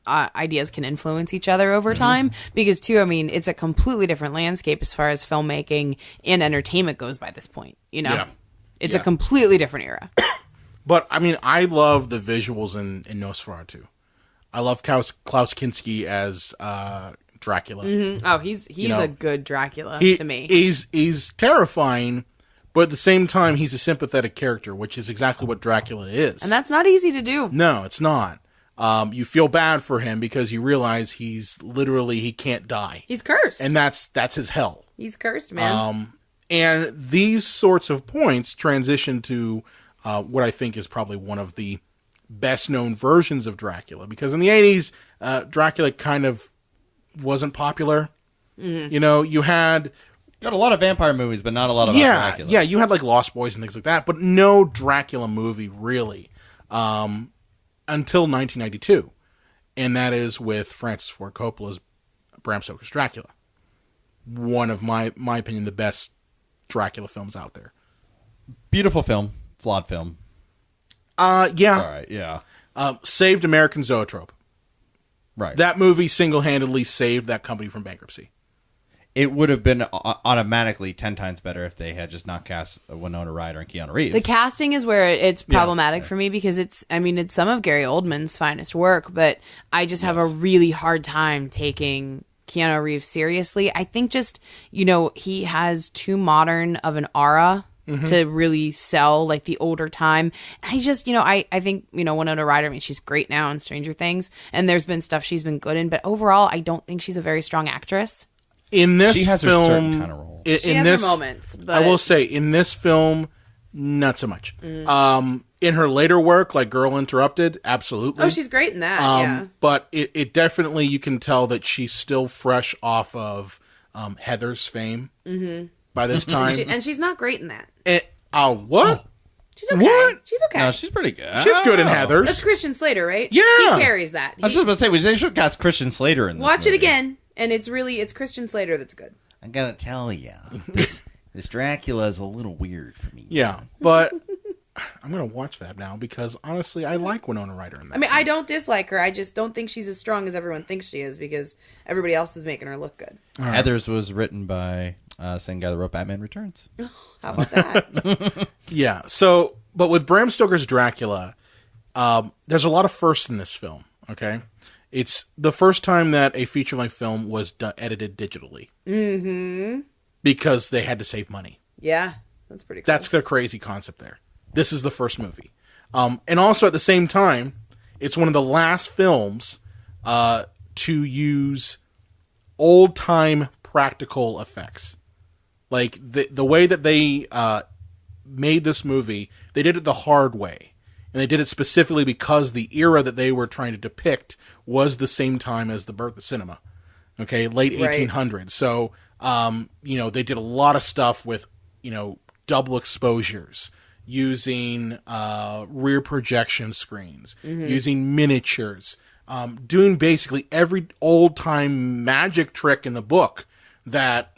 ideas can influence each other over time. Because, too, I mean, it's a completely different landscape as far as filmmaking and entertainment goes by this point, Yeah. It's a completely different era. But, I mean, I love the visuals in Nosferatu. I love Klaus Kinski as Dracula. Mm-hmm. Oh, he's a good Dracula to me. He's terrifying, but at the same time, he's a sympathetic character, which is exactly what Dracula is. And that's not easy to do. No, it's not. You feel bad for him because you realize he can't die. He's cursed. And that's his hell. He's cursed, man. And these sorts of points transition to what I think is probably one of the best-known versions of Dracula. Because in the 80s, Dracula kind of wasn't popular. Mm-hmm. You had... Got a lot of vampire movies, but not a lot of Dracula. Yeah, you had like Lost Boys and things like that, but no Dracula movie, really. Until 1992. And that is with Francis Ford Coppola's Bram Stoker's Dracula. One of my opinion, the best Dracula films out there. Beautiful film. Flawed film. Yeah. All right, yeah. Saved American Zoetrope. Right. That movie single-handedly saved that company from bankruptcy. It would have been automatically 10 times better if they had just not cast Winona Ryder and Keanu Reeves. The casting is where it's problematic for me because it's some of Gary Oldman's finest work, but I just have a really hard time taking Keanu Reeves seriously. I think just, he has too modern of an aura to really sell like the older time. I just, I think, Winona Ryder, I mean, she's great now in Stranger Things, and there's been stuff she's been good in, but overall, I don't think she's a very strong actress. In this she has film, her certain kind of role. She has her moments, but I will say, in this film, not so much. In her later work, like Girl Interrupted, absolutely. Oh, she's great in that, But it definitely, you can tell that she's still fresh off of Heather's fame by this time. And she's not great in that. What? She's okay. What? She's okay. No, she's pretty good. She's good in Heather's. That's Christian Slater, right? Yeah. He carries that. I was just about to say, they should cast Christian Slater in this Watch movie. it again, and it's Christian Slater that's good. I gotta tell you, this Dracula is a little weird for me. Yeah, but I'm going to watch that now because, honestly, I like Winona Ryder in that. I mean, film. I don't dislike her. I just don't think she's as strong as everyone thinks she is because everybody else is making her look good. Right. Heather's was written by same guy that wrote Batman Returns. How about that? Yeah, but with Bram Stoker's Dracula, there's a lot of firsts in this film, okay? It's the first time that a feature-length film was edited digitally. Mm-hmm. Because they had to save money. Yeah, that's pretty cool. That's the crazy concept there. This is the first movie. And also at the same time, it's one of the last films to use old-time practical effects. Like, the way that they made this movie, they did it the hard way. And they did it specifically because the era that they were trying to depict was the same time as the birth of cinema. Okay, late 1800s. So, they did a lot of stuff with, double exposures, using rear projection screens, using miniatures, doing basically every old-time magic trick in the book that,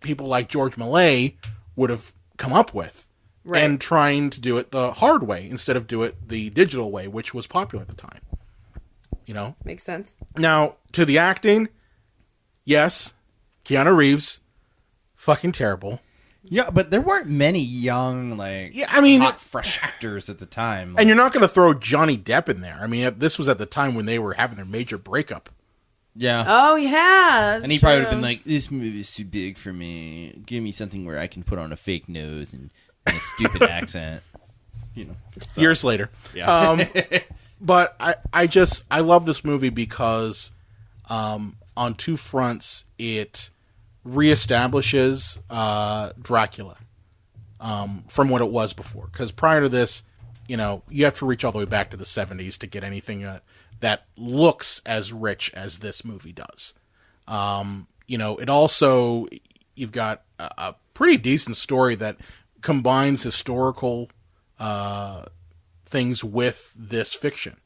people like George Millay would have come up with. Right. And trying to do it the hard way instead of do it the digital way, which was popular at the time. Makes sense. Now, to the acting, yes, Keanu Reeves, fucking terrible. Yeah, but there weren't many young, hot, fresh actors at the time. And you're not going to throw Johnny Depp in there. I mean, this was at the time when they were having their major breakup. Yeah. Oh, yeah. And he probably would have been like, this movie is too big for me. Give me something where I can put on a fake nose and a stupid accent. So. Years later. Yeah. But I love this movie because on two fronts, it reestablishes Dracula from what it was before. Because prior to this, you have to reach all the way back to the 70s to get anything that looks as rich as this movie does. It also, you've got a pretty decent story that combines historical things with this fiction.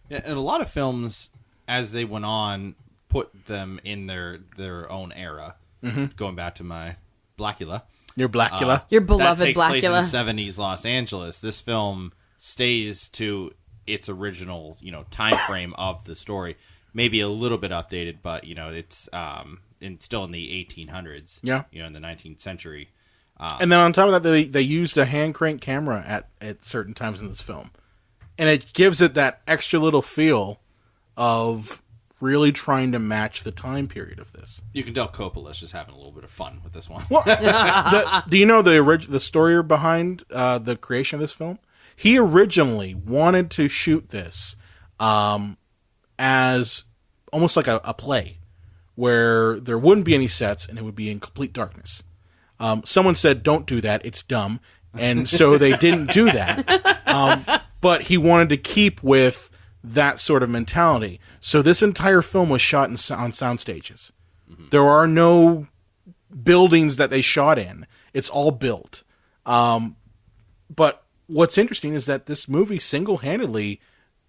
Yeah, and a lot of films, as they went on, put them in their own era. Mm-hmm. Going back to my Blackula. Your Blackula. Your beloved that takes Blackula. Place in the 70s Los Angeles. This film stays to its original, time frame of the story. Maybe a little bit updated, but, it's still in the 1800s. Yeah. In the 19th century. And then on top of that, they used a hand crank camera at certain times in this film. And it gives it that extra little feel of really trying to match the time period of this. You can tell Coppola's just having a little bit of fun with this one. Well, do you know the story behind the creation of this film? He originally wanted to shoot this as almost like a play, where there wouldn't be any sets and it would be in complete darkness. Someone said, "Don't do that; it's dumb," and so they didn't do that. But he wanted to keep with that sort of mentality. So this entire film was shot on sound stages. Mm-hmm. There are no buildings that they shot in. It's all built. But what's interesting is that this movie single-handedly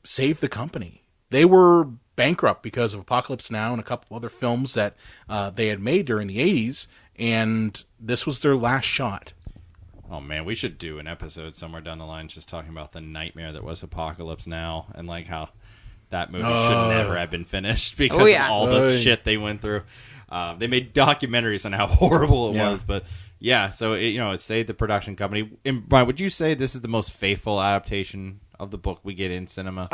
saved the company. They were bankrupt because of Apocalypse Now and a couple other films that they had made during the 80s, and this was their last shot. Oh, man, we should do an episode somewhere down the line just talking about the nightmare that was Apocalypse Now and how that movie should never have been finished because of all the shit they went through. They made documentaries on how horrible it was, but yeah, so it saved the production company. And Brian, would you say this is the most faithful adaptation of the book we get in cinema?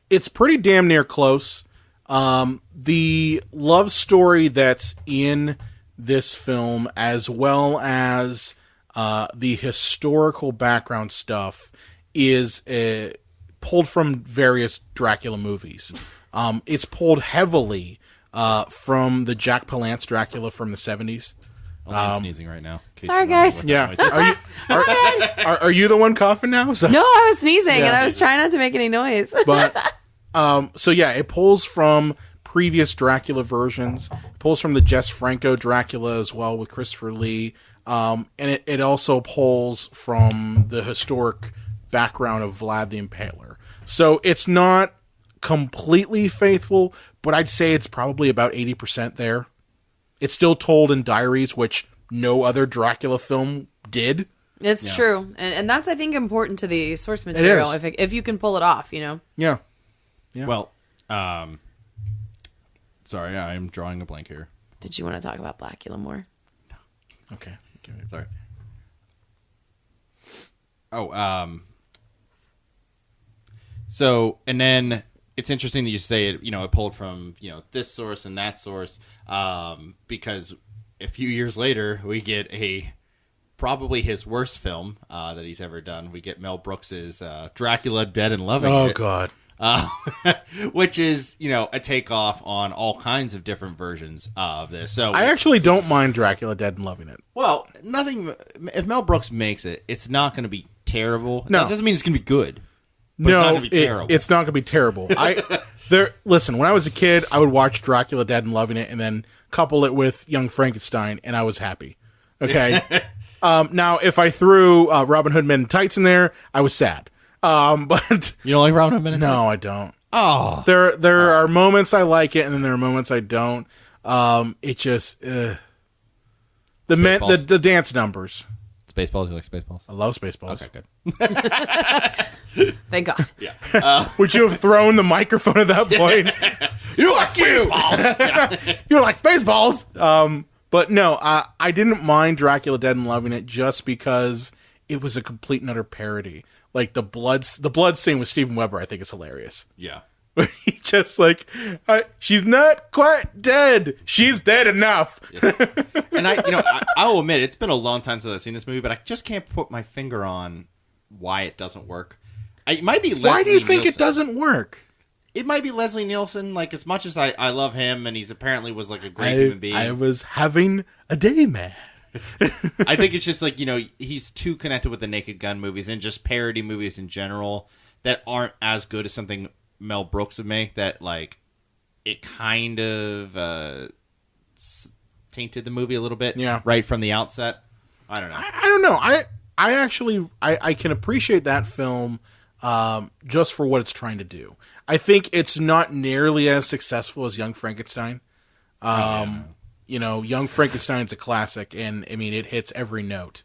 It's pretty damn near close. The love story that's in this film, as well as the historical background stuff, is pulled from various Dracula movies. It's pulled heavily from the Jack Palance Dracula from the 70s. I'm sneezing right now. Sorry, guys. Yeah. Are you the one coughing now? So. No, I was sneezing and I was trying not to make any noise. But so yeah, it pulls from previous Dracula versions. It pulls from the Jess Franco Dracula as well with Christopher Lee. And it also pulls from the historic background of Vlad the Impaler. So it's not completely faithful, but I'd say it's probably about 80% there. It's still told in diaries, which no other Dracula film did. It's true. And that's, I think, important to the source material, if you can pull it off, Yeah. Well, sorry, I'm drawing a blank here. Did you want to talk about Blackula more? No. Okay. Sorry. Oh, so, and then it's interesting that you say it, it pulled from, this source and that source, because a few years later, we get probably his worst film that he's ever done. We get Mel Brooks's Dracula, Dead and Loving It. Oh, God. Which is, a takeoff on all kinds of different versions of this. So I actually don't mind Dracula Dead and Loving It. Well, if Mel Brooks makes it, it's not going to be terrible. No. That doesn't mean it's going to be good. But No, it's not going to be terrible. It's not going to be terrible. Listen, when I was a kid, I would watch Dracula Dead and Loving It and then couple it with Young Frankenstein, and I was happy. Okay? Now, if I threw Robin Hood Men in Tights in there, I was sad. But You don't like Robin Hood Men in Tights? no, I don't. Oh. There are moments I like it, and then there are moments I don't. It just the Spaceballs? the dance numbers. Spaceballs? You like Spaceballs? I love Spaceballs. Okay, good. Thank God. Would you have thrown the microphone at that point? You like Spaceballs? You're like Spaceballs. But no, I didn't mind Dracula Dead and Loving It just because it was a complete and utter parody. Like the blood scene with Steven Weber, I think is hilarious. Yeah. He just like, she's not quite dead. She's dead enough. And I'll admit, it's been a long time since I've seen this movie, but I just can't put my finger on why it doesn't work. It might be Leslie Why do you think Nielsen. it doesn't work? It might be Leslie Nielsen. Like, as much as I love him, and he's apparently was like a great human being. I was having a day, man. I think it's just like, he's too connected with the Naked Gun movies and just parody movies in general that aren't as good as something Mel Brooks would make, that like it kind of tainted the movie a little bit right from the outset. I don't know. I don't know. I actually can appreciate that film just for what it's trying to do. I think it's not nearly as successful as Young Frankenstein. Young Frankenstein's a classic, and I mean it hits every note.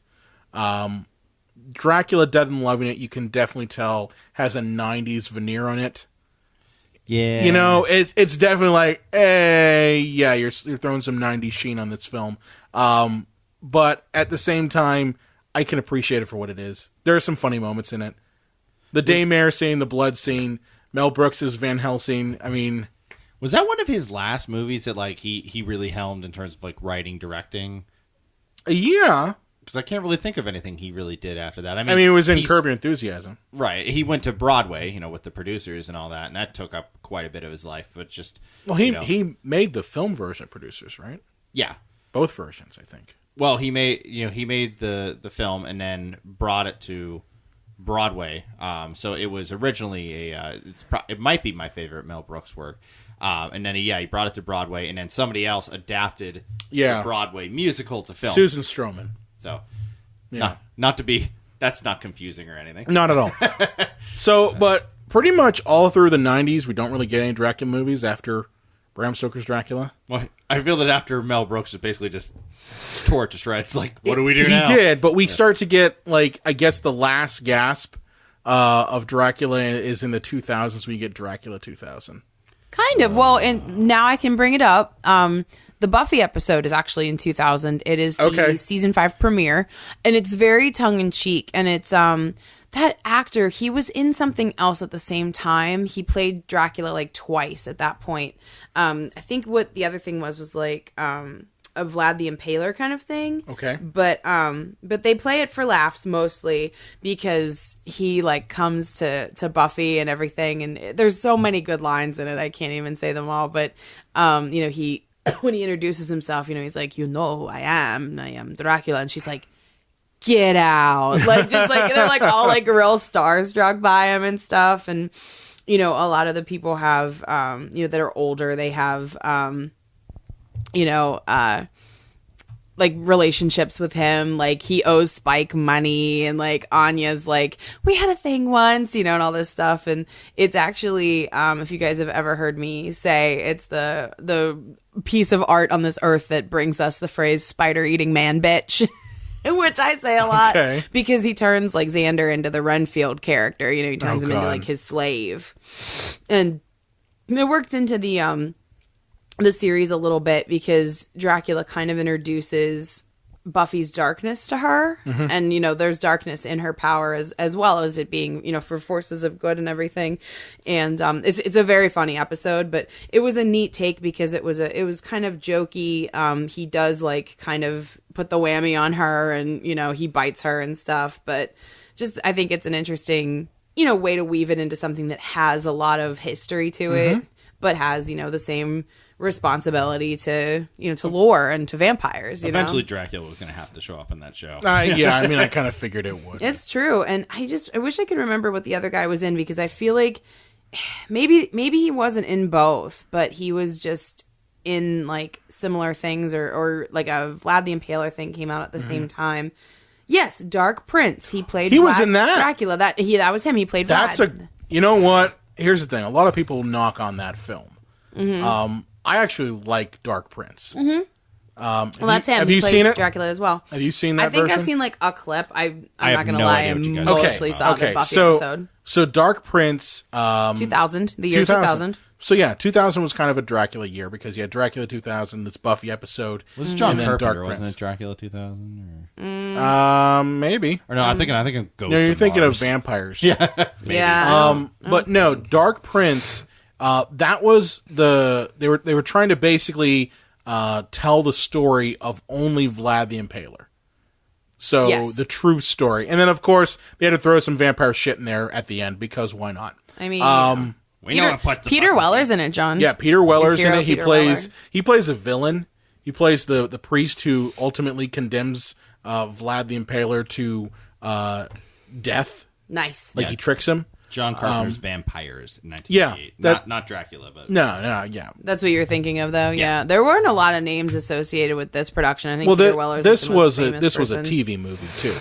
Dracula Dead and Loving It, you can definitely tell has a 90s veneer on it. Yeah. It's definitely like, hey, yeah, you're throwing some 90s sheen on this film. But at the same time, I can appreciate it for what it is. There are some funny moments in it. The daymare scene, the blood scene, Mel Brooks' Van Helsing. I mean, was that one of his last movies that like he really helmed in terms of like writing, directing? Yeah. Because I can't really think of anything he really did after that. I mean it was in Curb Your Enthusiasm. Right. He went to Broadway, with the producers and all that, and that took up quite a bit of his life. But just he made the film version of Producers, right? Yeah, both versions, I think. Well, he made the film and then brought it to Broadway. So it was originally it might be my favorite Mel Brooks work. And then he brought it to Broadway, and then somebody else adapted the Broadway musical to film. Susan Stroman. So, not to be, that's not confusing or anything. Not at all. So, but pretty much all through the 90s, we don't really get any Dracula movies after Bram Stoker's Dracula. Well, I feel that after Mel Brooks is basically just tore it to shreds. Like, what do we do now? He did, but we start to get, like, I guess the last gasp of Dracula is in the 2000s when you get Dracula 2000. Kind of. Well, and now I can bring it up. The Buffy episode is actually in 2000. It is the season 5 premiere, and it's very tongue-in-cheek, and it's that actor, he was in something else at the same time. He played Dracula like twice at that point. I think what the other thing was like a Vlad the Impaler kind of thing. Okay. But they play it for laughs mostly because he like comes to Buffy and everything, and there's so many good lines in it. I can't even say them all, but he when he introduces himself, he's like, I am Dracula, and she's like, get out. Like, just like, they're like all like real starstruck by him and stuff. And, a lot of the people have, that are older, they have, like relationships with him. Like he owes Spike money, and like Anya's like, we had a thing once, and all this stuff. And it's actually, if you guys have ever heard me say, it's the piece of art on this earth that brings us the phrase spider eating man bitch. Which I say a lot because he turns like Xander into the Renfield character. He turns him into like his slave, and it worked into the series a little bit because Dracula kind of introduces Buffy's darkness to her, and there's darkness in her power as well as it being for forces of good and everything. And it's a very funny episode, but it was a neat take because it was kind of jokey. He does like kind of put the whammy on her, and he bites her and stuff, but just I think it's an interesting way to weave it into something that has a lot of history to it, but has the same responsibility to to lore and to vampires. Eventually Dracula was going to have to show up in that show. I kind of figured it would. It's true, and I wish I could remember what the other guy was in, because I feel like maybe he wasn't in both, but he was just in like similar things, or like a Vlad the Impaler thing came out at the same time. Yes, Dark Prince. He played. He was Vlad in that? Dracula. That was him. He played. That's Vlad. You know what? Here's the thing. A lot of people knock on that film. Mm-hmm. I actually like Dark Prince. Mm-hmm. Well, that's him. Have He you plays seen it? Dracula as well. Have you seen that I think version? I've seen like a clip. I'm I not have gonna no lie. idea I what you guys mostly saw the Buffy episode. So Dark Prince, 2000, the year 2000. So yeah, 2000 was kind of a Dracula year because you had Dracula 2000, this Buffy episode. Was John and then Carpenter, Dark wasn't Prince. it Dracula 2000? Maybe. Or no, I'm thinking Ghost No, you're of thinking Mars. of vampires. Yeah. But no, Dark Prince. That was they were trying to basically tell the story of only Vlad the Impaler. So Yes. the true story, and then of course they had to throw some vampire shit in there at the end because why not? I mean, We know how to put the Peter Buffy Weller's in it, John. Yeah, Peter Weller's in hero, it. He Peter plays a villain. He plays the priest who ultimately condemns Vlad the Impaler to death. Nice. Like he tricks him. John Carpenter's Vampires in 1988. Yeah, not Dracula, but No, yeah. That's what you're thinking of, though. Yeah. There weren't a lot of names associated with this production. I think Well, Peter Weller's this the most was famous this was a person. TV movie too.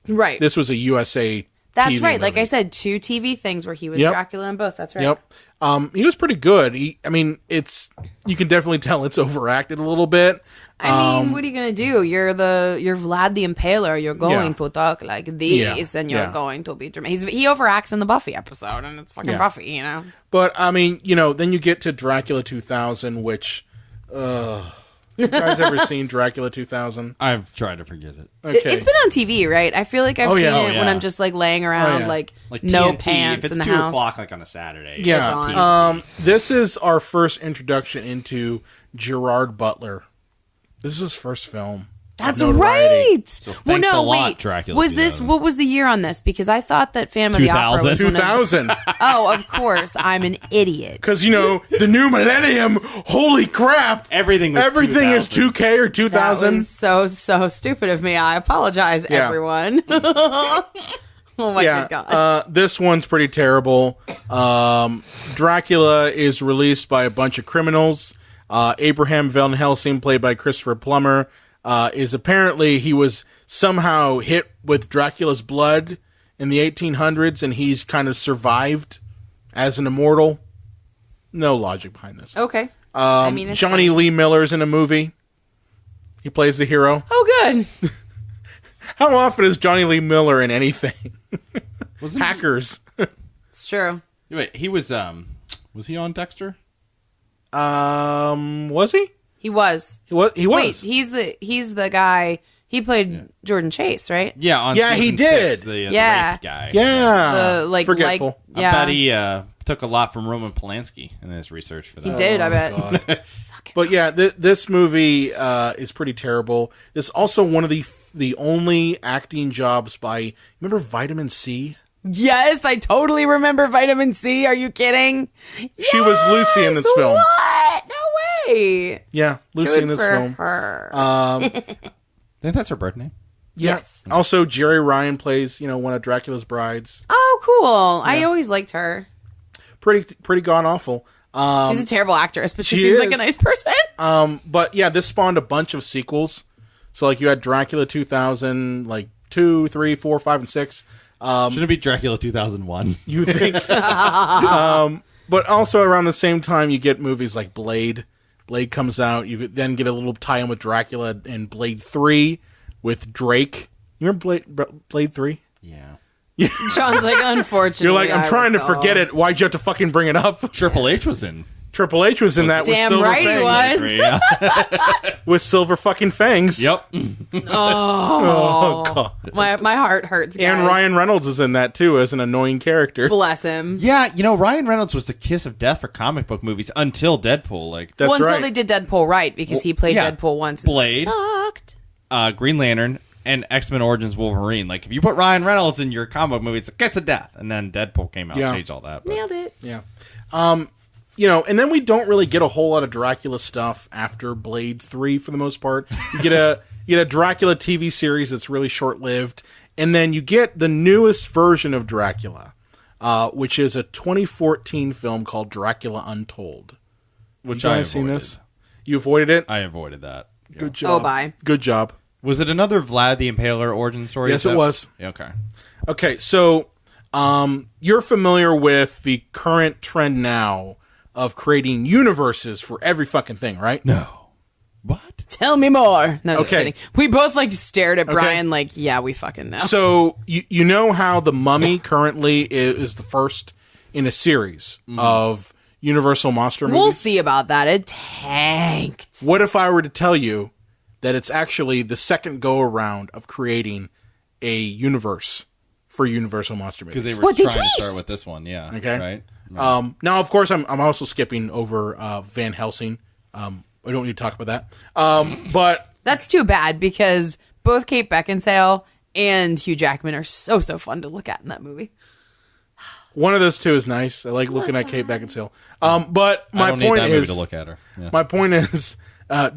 Right. This was a USA. That's TV right. Like movie. I said, 2 TV things where he was Yep. Dracula in both. That's right. Yep. He was pretty good. I mean, you can definitely tell it's overacted a little bit. I mean, what are you gonna do? You're Vlad the Impaler. You're going to talk like this, and you're going to be dramatic. He overacts in the Buffy episode, and it's fucking Buffy, you know. But I mean, then you get to Dracula 2000, which, you guys ever seen Dracula 2000? I've tried to forget it. Okay. It's been on TV, right? I feel like I've seen it when yeah. I'm just like laying around, yeah. like TNT, no if pants it's in the 2 house. o'clock, like on a Saturday. Yeah. It's on. This is our first introduction into Gerard Butler. This is his first film. That's notoriety. right. So well, thanks no, a lot, wait. Dracula Was this 2000. what was the year on this? Because I thought that Phantom of the Opera was 2000. one of- 2000. Oh, of course, I'm an idiot. Because, the new millennium, holy crap. Everything was is 2000. 2K or That 2000. was so stupid of me. I apologize, Yeah. everyone. Oh my good God. This one's pretty terrible. Dracula is released by a bunch of criminals. Abraham Van Helsing, played by Christopher Plummer, is apparently he was somehow hit with Dracula's blood in the 1800s, and he's kind of survived as an immortal. No logic behind this. Okay. I mean, it's Johnny fine. Lee Miller's in a movie. He plays the hero. Oh, good. How often is Johnny Lee Miller in anything? Hackers. It's true. Wait, he was he on Dexter? Was he? He was. He was. Wait, he's the guy. He played Jordan Chase, right? Yeah, on Yeah, he season did. 6, the Yeah. rape guy. Yeah. The Forgetful. I yeah. bet he took a lot from Roman Polanski in his research for that. He did. I bet. God. Suck it. But yeah, this movie is pretty terrible. It's also one of the only acting jobs by. Remember Vitamin C? Yes, I totally remember Vitamin C. Are you kidding? She was Lucy in this Yes, film. What? No way. Yeah, Lucy Good in this for film. her. I think that's her birth name. Yes. Also, Jerry Ryan plays one of Dracula's brides. Oh, cool. I always liked her. Pretty god awful. She's a terrible actress, but she she seems like is. a nice person. But yeah, this spawned a bunch of sequels. So like you had Dracula 2000, like 2, 3, 4, 5, and 6. Shouldn't it be Dracula 2001? You think? But also around the same time, you get movies like Blade. Blade comes out. You then get a little tie-in with Dracula in Blade 3 with Drake. You remember Blade 3? Yeah. John's like, unfortunately. You're like, I'm I trying to recall. forget it. Why'd you have to fucking bring it up? Triple H was in. Triple H was in that with Damn Silver right he Fangs. was. Yeah. With Silver fucking Fangs. Yep. Oh, God. My heart hurts, guys. And Ryan Reynolds is in that too as an annoying character. Bless him. Yeah, Ryan Reynolds was the kiss of death for comic book movies until Deadpool. Like That's until right. they did Deadpool right, because he played yeah. Deadpool once. And Blade. sucked. Green Lantern and X-Men Origins Wolverine. Like if you put Ryan Reynolds in your comic book movie, it's a kiss of death. And then Deadpool came out and Yeah. changed all that. But Nailed it. Yeah. And then we don't really get a whole lot of Dracula stuff after Blade 3 for the most part. You get a Dracula TV series that's really short-lived, and then you get the newest version of Dracula, which is a 2014 film called Dracula Untold. which You I guys seen avoided. this? You avoided it? I avoided that. Good job. Oh, bye. Good job. Was it another Vlad the Impaler origin story? Yes, it was. Okay. Okay, so you're familiar with the current trend now of creating universes for every fucking thing, right? No. What? Tell me more. No, just Okay. kidding. We both stared at Brian yeah, we fucking know. So you know how The Mummy currently is the first in a series of Universal monster movies? We'll see about that. It tanked. What if I were to tell you that it's actually the second go-around of creating a universe for Universal monster movies? Because they were trying to start with this one, yeah. Okay. Right? Now, of course, I'm also skipping over Van Helsing. We don't need to talk about that. But That's too bad because both Kate Beckinsale and Hugh Jackman are so fun to look at in that movie. one of those two is nice. I like looking at Kate Beckinsale. But my I don't need point that is, movie to look at her. Yeah. my point is,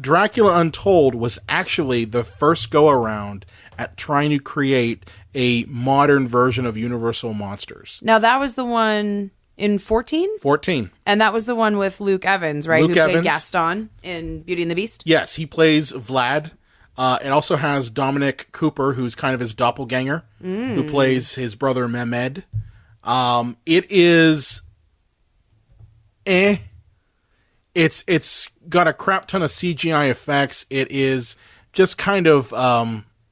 Dracula Untold was actually the first go-around at trying to create a modern version of Universal monsters. Now, that was the one in 14? 14. And that was the one with Luke Evans, right? Luke Who played Evans. Gaston in Beauty and the Beast? Yes, he plays Vlad. It also has Dominic Cooper, who's kind of his doppelganger, who plays his brother Mehmed. It is... It's got a crap ton of CGI effects. It is just kind of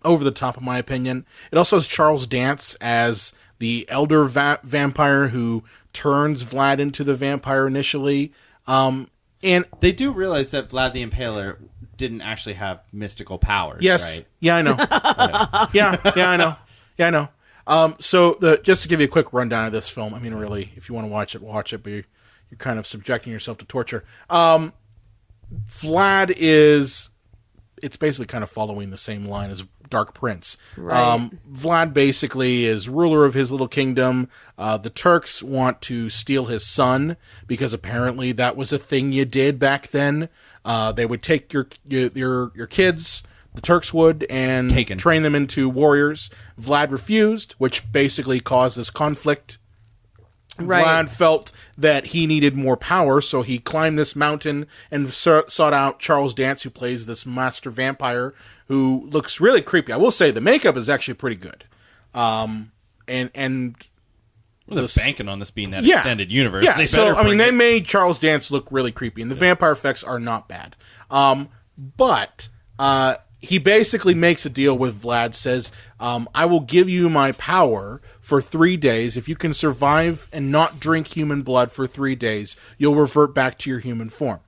over the top, in my opinion. It also has Charles Dance as the elder vampire who turns Vlad into the vampire initially. And They do realize that Vlad the Impaler didn't actually have mystical powers, yes, right? yeah, I know. yeah, I know. So just to give you a quick rundown of this film, I mean, really, if you want to watch it, but you're kind of subjecting yourself to torture. Vlad it's basically kind of following the same line as Dark Prince. Right. Vlad basically is ruler of his little kingdom. The Turks want to steal his son because apparently that was a thing you did back then. They would take your kids, the Turks would, and train them into warriors. Vlad refused, which basically caused this conflict. Right. Vlad felt that he needed more power, so he climbed this mountain and sought out Charles Dance, who plays this master vampire, who looks really creepy. I will say the makeup is actually pretty good. Well, they're banking on this being that extended universe. Yeah, they it. made Charles Dance look really creepy, and the vampire effects are not bad. But he basically makes a deal with Vlad, says, I will give you my power for 3 days. If you can survive and not drink human blood for 3 days, you'll revert back to your human form.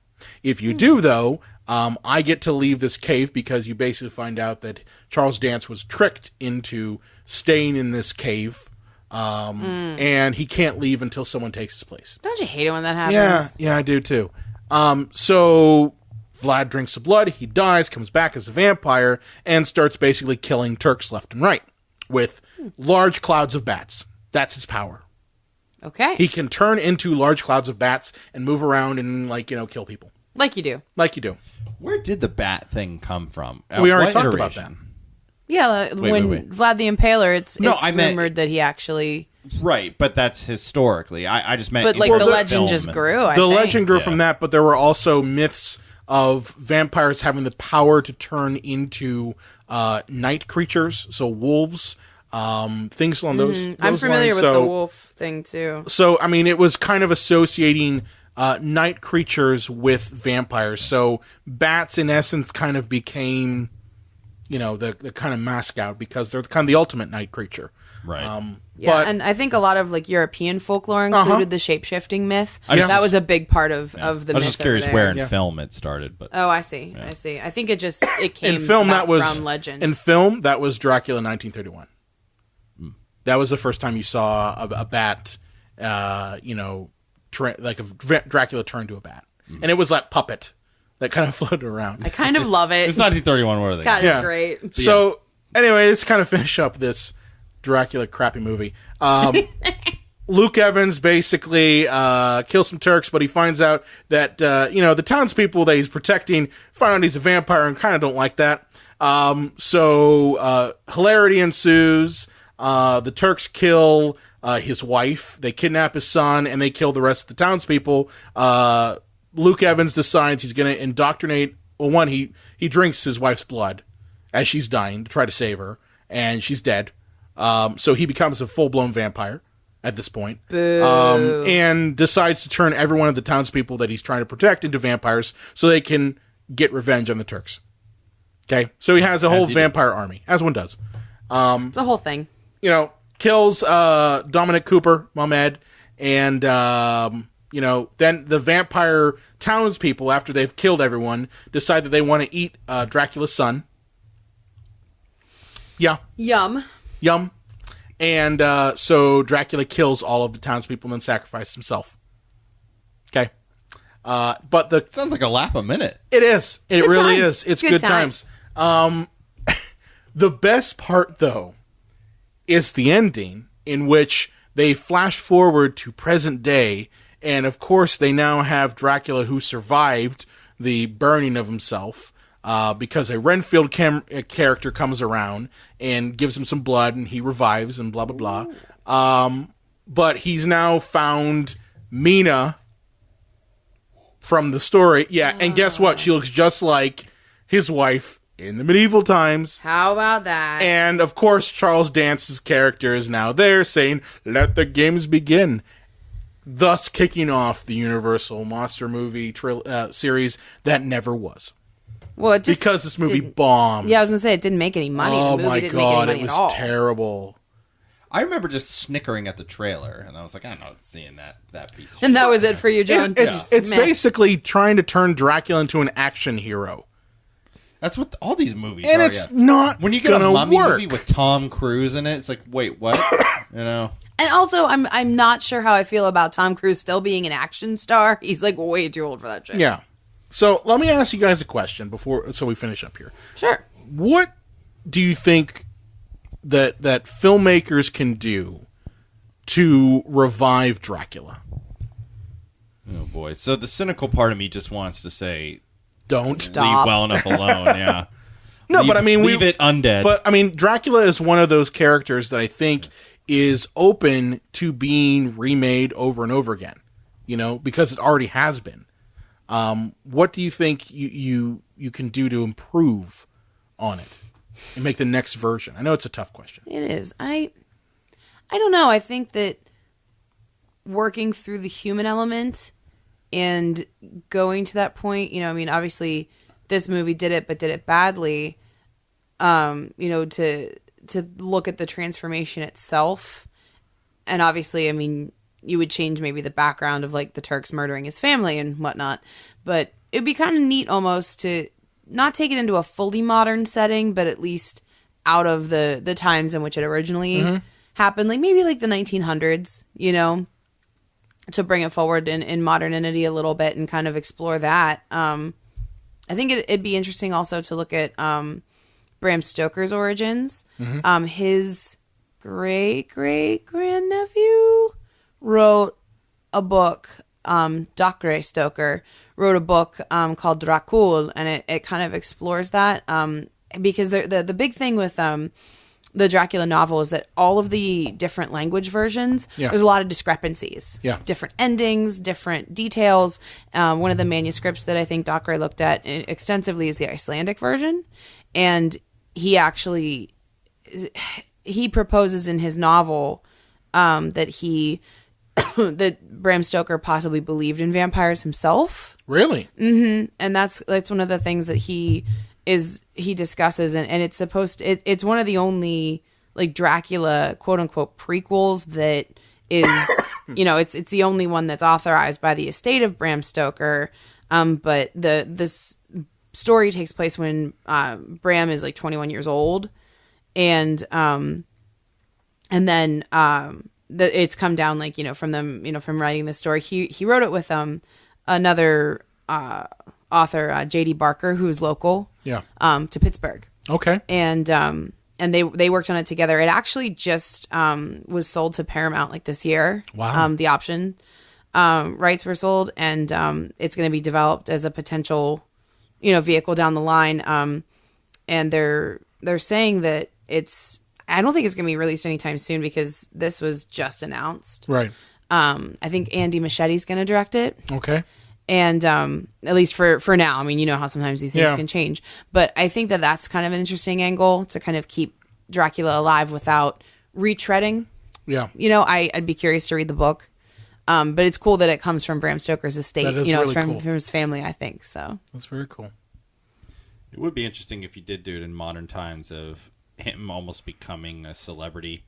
If you do, though, I get to leave this cave because you basically find out that Charles Dance was tricked into staying in this cave, and he can't leave until someone takes his place. Don't you hate it when that happens? Yeah, I do too. So Vlad drinks the blood, he dies, comes back as a vampire, and starts basically killing Turks left and right with large clouds of bats. That's his power. Okay. He can turn into large clouds of bats and move around and, kill people. Like you do. Like you do. Where did the bat thing come from? We already talked about that. Yeah, wait. Vlad the Impaler, it's I meant- rumored that he actually... Right, but that's historically. I just meant... But, in the the legend film just and- grew, I The think. legend grew from that, but there were also myths of vampires having the power to turn into night creatures, so wolves, things along those I'm familiar lines. with the wolf thing, too. So, I mean, it was kind of associating night creatures with vampires. So, bats, in essence, kind of became, the kind of mascot because they're kind of the ultimate night creature. Right. Yeah, and I think a lot of European folklore included the shape-shifting myth. That was a big part of the myth. I was just curious where in film it started, but Oh, I see. I see. I think it came in film from legend. In film, that was Dracula 1931. That was the first time you saw a bat, Dracula turned to a bat. And it was that puppet that kind of floated around. I kind of love it. it's 1931. What are they? God, it's great. So, anyway, let's kind of finish up this Dracula crappy movie. Luke Evans basically kills some Turks, but he finds out that, the townspeople that he's protecting find out he's a vampire and kind of don't like that. So hilarity ensues. The Turks kill his wife, they kidnap his son, and they kill the rest of the townspeople. Luke Evans decides he's going to indoctrinate. Well, one, he drinks his wife's blood, as she's dying to try to save her, and she's dead. So he becomes a full-blown vampire at this point. And decides to turn every one of the townspeople that he's trying to protect into vampires so they can get revenge on the Turks. Okay? So he has a whole vampire army, as one does. It's a whole thing. You know, kills Dominic Cooper, Mohamed, and, you know, then the vampire townspeople, after they've killed everyone, decide that they want to eat Dracula's son. Yeah. Yum. And so Dracula kills all of the townspeople and then sacrifices himself. Okay. But the... Sounds like a laugh a minute. It is. It Good really times. is. It's Good good times. The best part, though, is the ending, in which they flash forward to present day, and of course they now have Dracula, who survived the burning of himself, because a Renfield character comes around and gives him some blood, and he revives, and blah, blah, blah. But he's now found Mina from the story. Yeah, and guess what? She looks just like his wife in the medieval times. How about that? And, of course, Charles Dance's character is now there saying, "Let the games begin." Thus kicking off the Universal monster movie series that never was. Well, it just because this movie bombed. Yeah, I was going to say, it didn't make any money. Oh, the movie my didn't God, make any money it was at all. terrible. I remember just snickering at the trailer, and I was like, I'm not seeing that piece of shit. And that was it for you, John. It's Meh. basically trying to turn Dracula into an action hero. That's what all these movies And are. it's not when you get a gonna mummy work. movie with Tom Cruise in it, it's like, wait, what? You know? And also, I'm not sure how I feel about Tom Cruise still being an action star. He's like way too old for that shit. Yeah. So let me ask you guys a question so we finish up here. Sure. What do you think that filmmakers can do to revive Dracula? Oh boy. So the cynical part of me just wants to say, don't Stop. leave well enough alone. Yeah. No, but I mean, leave it undead. But I mean, Dracula is one of those characters that I think is open to being remade over and over again. You know, because it already has been. What do you think you can do to improve on it and make the next version? I know it's a tough question. It is. I don't know. I think that working through the human element and going to that point, you know, I mean, obviously this movie did it, but did it badly. You know, to look at the transformation itself. And obviously, I mean, you would change maybe the background of like the Turks murdering his family and whatnot, but it'd be kind of neat almost to not take it into a fully modern setting, but at least out of the times in which it originally happened, like maybe like the 1900s, you know, to bring it forward in modernity a little bit and kind of explore that. I think it'd be interesting also to look at Bram Stoker's origins. His great-great-grandnephew wrote a book, Dr. Stoker wrote a book called Dracula, and it kind of explores that because the big thing with the Dracula novel is that all of the different language versions, there's a lot of discrepancies. Yeah. Different endings, different details. One of the manuscripts that I think Doc Ray looked at extensively is the Icelandic version. And he actually, he proposes in his novel that that Bram Stoker possibly believed in vampires himself. Really? Mm-hmm. And that's one of the things that he discusses, and it's it's one of the only like Dracula quote unquote prequels that is you know, it's the only one that's authorized by the estate of Bram Stoker. But this story takes place when Bram is like 21 years old, and then it's come down like, you know, from them, you know, from writing this story. He wrote it with another author, J.D. Barker, who's local to Pittsburgh. Okay. And they worked on it together. It actually just was sold to Paramount like this year. Wow. The option rights were sold, and it's going to be developed as a potential, you know, vehicle down the line. And they're saying that I don't think it's going to be released anytime soon because this was just announced. Right. I think Andy Machete's going to direct it. Okay. And at least for now, I mean, you know how sometimes these things Yeah. can change. But I think that that's kind of an interesting angle to kind of keep Dracula alive without retreading. Yeah. You know, I'd be curious to read the book. But it's cool that it comes from Bram Stoker's estate. That is You know, it's really from, cool. from his family, I think. So That's very cool. It would be interesting if you did do it in modern times of him almost becoming a celebrity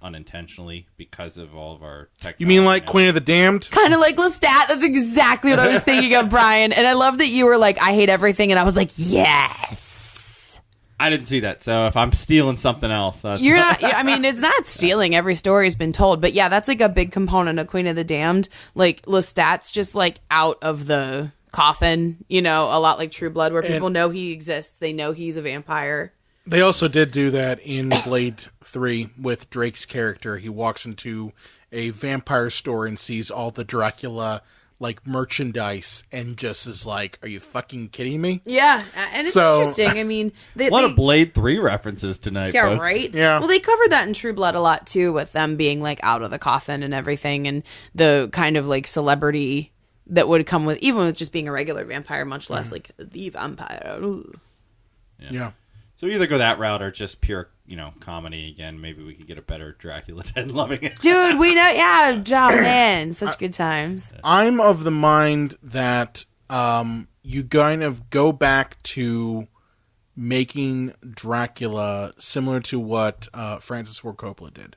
unintentionally because of all of our technology. You mean like now. Queen of the Damned? kind of like Lestat. That's exactly what I was thinking of, Brian. And I love that you were like, I hate everything. And I was like, yes. I didn't see that, so if I'm stealing something else, that's You're not, I mean, it's not stealing. Every story's been told. But yeah, that's like a big component of Queen of the Damned. Like Lestat's just like out of the coffin, you know, a lot like True Blood, where people know he exists. They know he's a vampire. They also did do that in Blade 3 with Drake's character. He walks into a vampire store and sees all the Dracula like merchandise and just is like, are you fucking kidding me? Yeah, and it's interesting. I mean, a lot of Blade 3 references tonight, yeah, folks. right? Yeah. Well, they covered that in True Blood a lot too, with them being like out of the coffin and everything, and the kind of like celebrity that would come with, even with just being a regular vampire, much less like the vampire. Ooh. Yeah. So either go that route or just pure, you know, comedy again. Maybe we could get a better Dracula 10 loving it. Dude, we know, yeah, job, man, such good times. I'm of the mind that you kind of go back to making Dracula similar to what Francis Ford Coppola did,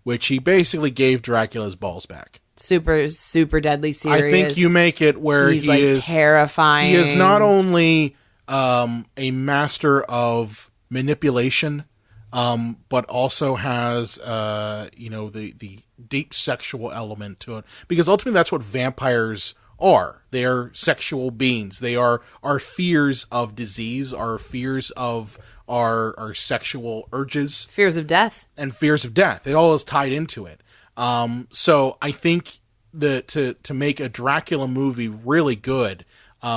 which he basically gave Dracula's balls back. Super, super deadly serious. I think you make it where he's he like is terrifying. He is not only a master of manipulation, but also has the deep sexual element to it. Because ultimately, that's what vampires are. They are sexual beings. They are our fears of disease, our fears of our sexual urges, fears of death, and fears of death. It all is tied into it. So I think that to make a Dracula movie really good,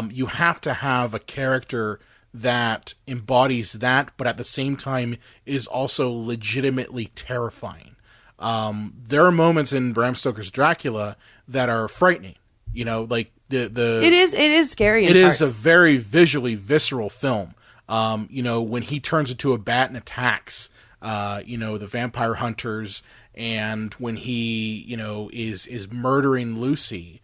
you have to have a character that embodies that, but at the same time is also legitimately terrifying. There are moments in Bram Stoker's Dracula that are frightening. You know, like it is scary. It is a very visually visceral film. When he turns into a bat and attacks, the vampire hunters, and when he, is murdering Lucy,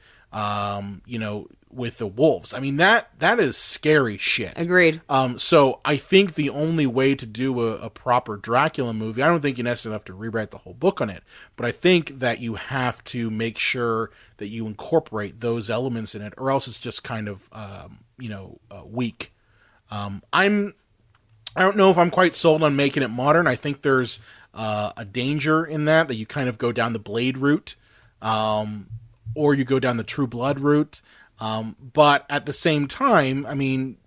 with the wolves. I mean, that is scary shit. Agreed. So I think the only way to do a proper Dracula movie, I don't think you necessarily have to rewrite the whole book on it, but I think that you have to make sure that you incorporate those elements in it, or else it's just kind of, weak. I don't know if I'm quite sold on making it modern. I think there's a danger in that you kind of go down the Blade route, or you go down the True Blood route. But at the same time, I mean,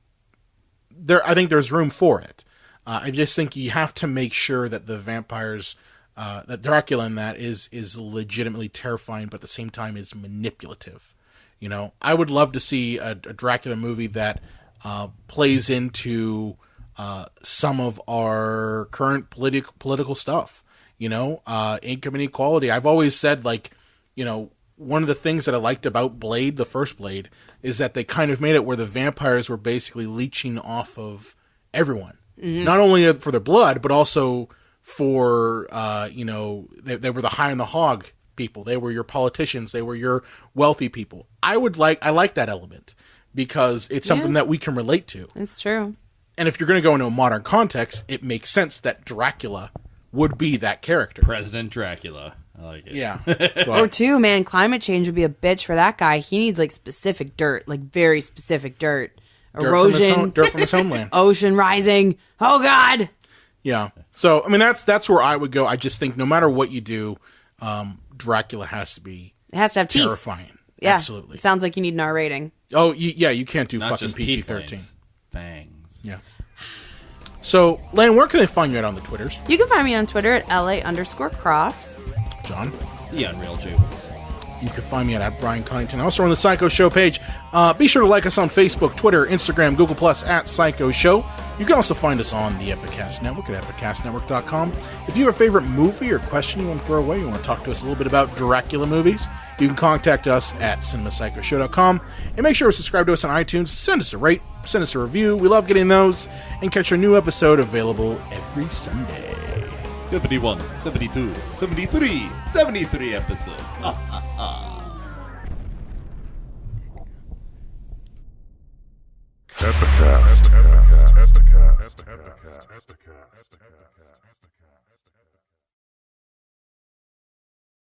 I think there's room for it. I just think you have to make sure that the vampires, that Dracula in that is legitimately terrifying, but at the same time is manipulative. You know, I would love to see a Dracula movie that plays into some of our current political stuff. Income inequality. I've always said, one of the things that I liked about Blade, the first Blade, is that they kind of made it where the vampires were basically leeching off of everyone. Mm-hmm. Not only for their blood, but also for, they were the high on the hog people. They were your politicians. They were your wealthy people. I like that element because it's something that we can relate to. It's true. And if you're going to go into a modern context, it makes sense that Dracula would be that character. President Dracula. I like it. Yeah. Or two, man, climate change would be a bitch for that guy. He needs specific dirt, very specific dirt. Erosion. Dirt from his homeland. Ocean rising. Oh, God. Yeah. So, I mean, that's where I would go. I just think no matter what you do, Dracula has to be It has to have terrifying. Teeth. Yeah. Absolutely. It sounds like you need an R rating. Oh, you can't do Not fucking just PG-13. Fangs. Yeah. So, Lane, where can they find you at on the Twitters? You can find me on Twitter at LA_Croft. John? The Unreal Jables. You can find me at Brian Cunnington. Also on the Psycho Show page. Be sure to like us on Facebook, Twitter, Instagram, Google+, at Psycho Show. You can also find us on the Epicast Network at epicastnetwork.com. If you have a favorite movie or question you want to throw away, you want to talk to us a little bit about Dracula movies, you can contact us at cinemapsychoshow.com. And make sure to subscribe to us on iTunes. Send us a rate, send us a review. We love getting those. And catch our new episode available every Sunday. 71, 72, 73, 73 episodes.